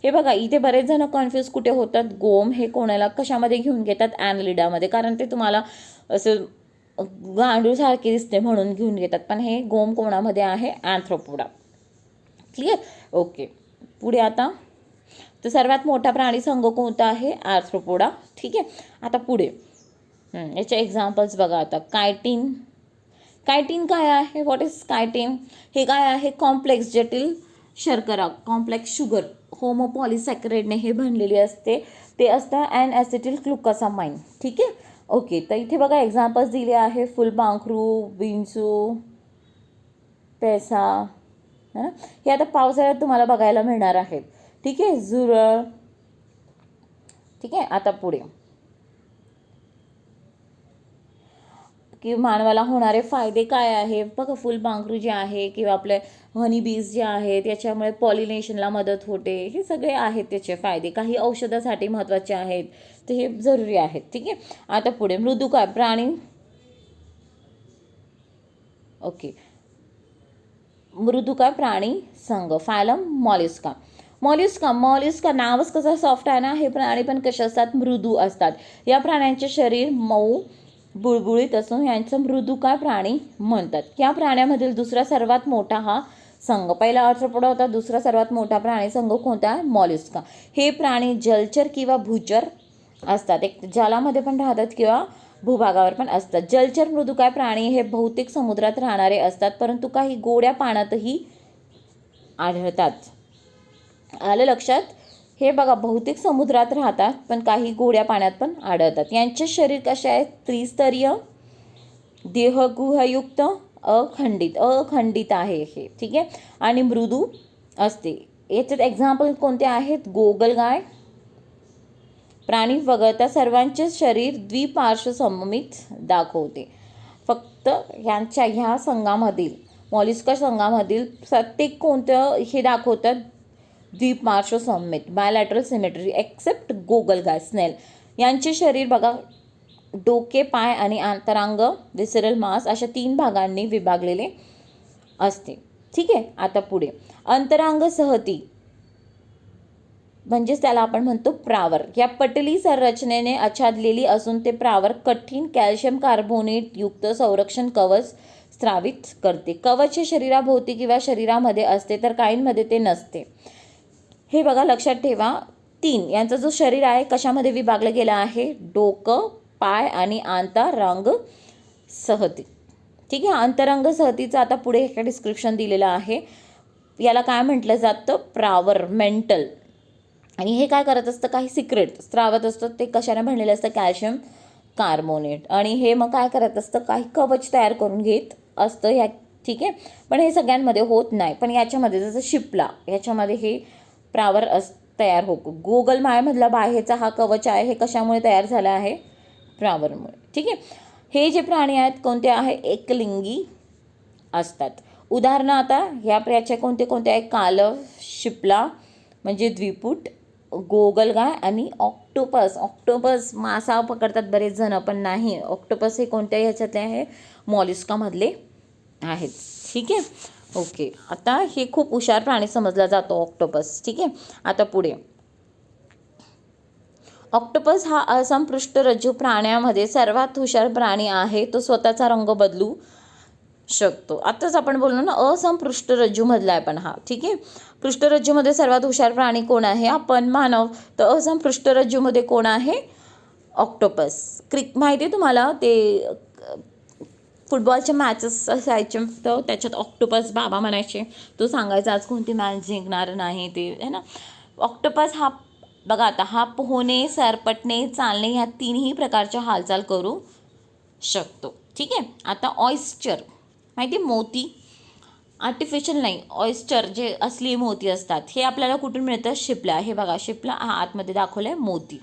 हे बघा इथे बरेच जण कन्फ्यूज कुठे होतात, गोम हे कोणाला कशामध्ये घेऊन घेतात, ॲनलिडामध्ये, कारण ते तुम्हाला असं गांडूळसारखे दिसते म्हणून घेऊन घेतात, पण हे गोम कोणामध्ये आहे, आर्थ्रोपोडा. क्लिअर. ओके. पुढे आता तर सर्वात मोठा प्राणी संघ कोणता आहे, आर्थ्रोपोडा. ठीक आहे. आता पुढे याचे एक्झाम्पल्स बघा. आता कायटिन काय आहे, व्हॉट इज कायटिन. हे काय आहे, कॉम्प्लेक्स जटिल शर्करा, कॉम्प्लेक्स शुगर होमोपॉलिसॅकराइडने हे बनलेली असते. ते असतं ॲन ॲसिटिल ग्लुकोसामाइन. ठीक आहे. ओके. तर इथे बघा एक्झाम्पल्स दिले आहे, फुलपाखरू, विंचू, पैसा. हे आता पावसाळ्यात तुम्हाला बघायला मिळणार आहेत. ठीक आहे. झुरळ. ठीक आहे. आता पुढे की मानवाला होणारे फायदे काय आहे बघा. फुलपाखरू जे आहे किंवा आपले हनी बीज जे आहेत याच्यामुळे पॉलिनेशनला मदत होते, हे सगळे आहेत त्याचे फायदे. काही औषधासाठी महत्त्वाचे आहेत, तर हे जरुरी आहेत. ठीक आहे. आता पुढे मृदुकाय प्राणी. ओके. मृदुका प्राणी संघ. फायलम मॉलिस्का. मॉलिस्का नावच कसं सॉफ्ट आहे ना, हे प्राणी पण कसे असतात, मृदू असतात. या प्राण्यांचे शरीर मऊ बुळबुळीत असून यांचं मृदुका प्राणी म्हणतात. या प्राण्यामधील दुसरा सर्वात मोठा हा संघ, पहिला आर्थ्रोपोडा होता, दुसरा सर्वात मोठा प्राणी संघ कोणता आहे, मॉलिस्का. हे प्राणी जलचर किंवा भूचर असतात, एक जलामध्ये पण राहतात किंवा भूभागावर पण असतात. जलचर मृदुकाय प्राणी हे बहुतेक समुद्रात राहणारे असतात, परंतु काही गोड्या पाण्यातही आढळतात. आलं लक्षात. हे बघा, बहुतेक समुद्रात राहतात पण काही गोड्या पाण्यात पण आढळतात. यांचे शरीर कसे आहे, त्रिस्तरीय, देहगुहयुक्त, अखंडित आहे हे, ठीक आहे, आणि मृदू असते. याच्यात एक्झाम्पल कोणते आहेत, गोगलगाय प्राणी वगळता सर्वांचे शरीर द्विपार्श्व सममित दाखवते. फक्त ह्या संघामधील, मॉलिस्का संघामधील प्रत्येक कोणतं हे दाखवतात, द्विपार्श्व सममित, बायलॅटरल सिमेट्री, एक्सेप्ट गोगलगाय स्नेल. यांचे शरीर बघा, डोके, पाय आणि आंतरांग, विसरल मास अशा 3 भागांनी विभागलेले असते. ठीक आहे. आता पुढे अंतरांग सहती म्हणजेच त्याला आपण म्हणतो प्रावर. या पटली संरचनेने आच्छादलेली असून ते प्रावर कठीण कॅल्शियम कार्बोनेट युक्त संरक्षण कवच स्रावित करते. कवच हे शरीराभोवती किंवा शरीरामध्ये असते तर काहींमध्ये ते नसते. हे बघा लक्षात ठेवा. 3 यांचा जो शरीर आहे कशामध्ये विभागलं गेलं आहे, डोकं, पाय आणि आंतरांग सहती. ठीक आहे. अंतरंग सहतीचं आता पुढे एका डिस्क्रिप्शन दिलेलं आहे. याला काय म्हटलं जातं, प्रावर, मेंटल. आणि हे काय करत असतं, काही सिक्रेट स्रावत असतं, ते कशाने बनलेलं असतं, कॅल्शियम कार्बोनेट. आणि हे मग काय करत असतं, काही कवच तयार करून घेत असतं ह्या. ठीक आहे. पण हे सगळ्यांमध्ये होत नाही, पण याच्यामध्ये जसं शिपला, याच्यामध्ये हे प्रावर तयार होतो. गोगल मायमधला बाहेरचा हा कवच आहे, हे कशामुळे तयार झाला आहे, प्रावरमुळे. ठीक आहे. हे जे प्राणी आहेत कोणते आहे, एकलिंगी असतात. उदाहरणं आता ह्या याचे कोणते कोणते आहे, कालव, शिपला म्हणजे द्विपुट, गोगलगाय आणि ऑक्टोपस मासा पकडतात बरेच जण, पण नाही, ऑक्टोपस हे कोणत्याही ह्याच्यातले आहे, मॉलिस्कामधले आहेत. ठीक आहे. ओके. आता हे खूप हुशार प्राणी समजला जातो ऑक्टोपस. ठीक आहे. आता पुढे ऑक्टोपस हा असंपृष्ठरज्जू प्राण्यामध्ये सर्वात हुशार प्राणी आहे. तो स्वतःचा रंग बदलू शकतो. आताच आपण बोललो ना, असंपृष्ठरज्जूमधला आहे पण हा. ठीक आहे. पृष्ठरज्जूमध्ये सर्वात हुशार प्राणी कोण आहे, आपण मानव. तर असंपृष्ठरज्जूमध्ये कोण आहे, ऑक्टोपस. माहिती आहे तुम्हाला, ते फुटबॉलच्या मॅचेस असायचे तर त्याच्यात ऑक्टोपस बाबा म्हणायचे, तो सांगायचा आज कोणती मॅच जिंकणार नाही ते, है ना. ऑक्टोपस हा बघा आता, हा पोहणे, सरपटणे, चालणे ह्या 3ही प्रकारच्या हालचाल करू शकतो. ठीक आहे. आता ऑयस्टर माहिती, मोती, आर्टिफिशियल नाही, ऑयस्टर जे असली मोती असतात, हे आपल्याला कुठून मिळतं, शिपला. हे बघा, शिपला हा आतमध्ये दाखवलं आहे, मोती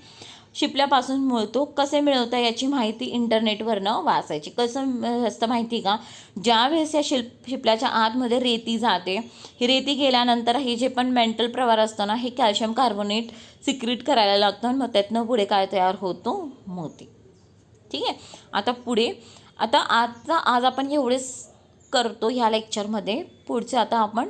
शिपल्यापासून मिळतो. कसे मिळवता याची माहिती इंटरनेटवरनं वाचायची. कसं असतं माहिती का, ज्या वेळेस या शिपल्याच्या आतमध्ये रेती जाते, ही रेती गेल्यानंतर हे जे पण मेंटल प्रवार असतं ना, हे कॅल्शियम कार्बोनेट सिक्रीट करायला लागतं, मग त्यातनं पुढे काय तयार होतो, मोती. ठीक आहे. आता पुढे, आता आज आपण एवढेच करतो ह्या लेक्चरमध्ये. पुढचे आता आपण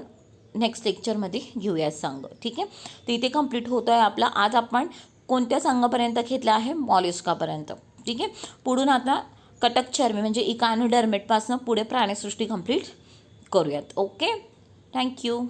नेक्स्ट लेक्चरमध्ये घेऊया संघ. ठीक आहे. तर इथे कंप्लीट होतो आहे आपला. आज आपण कोणत्या संघापर्यंत घेतला आहे, मॉलिस्कापर्यंत. ठीक आहे. पुढून आता कटक चर्मी म्हणजे इकानोडर्मेटपासून पुढे प्राणीसृष्टी कंप्लीट करूयात. ओके. थँक्यू.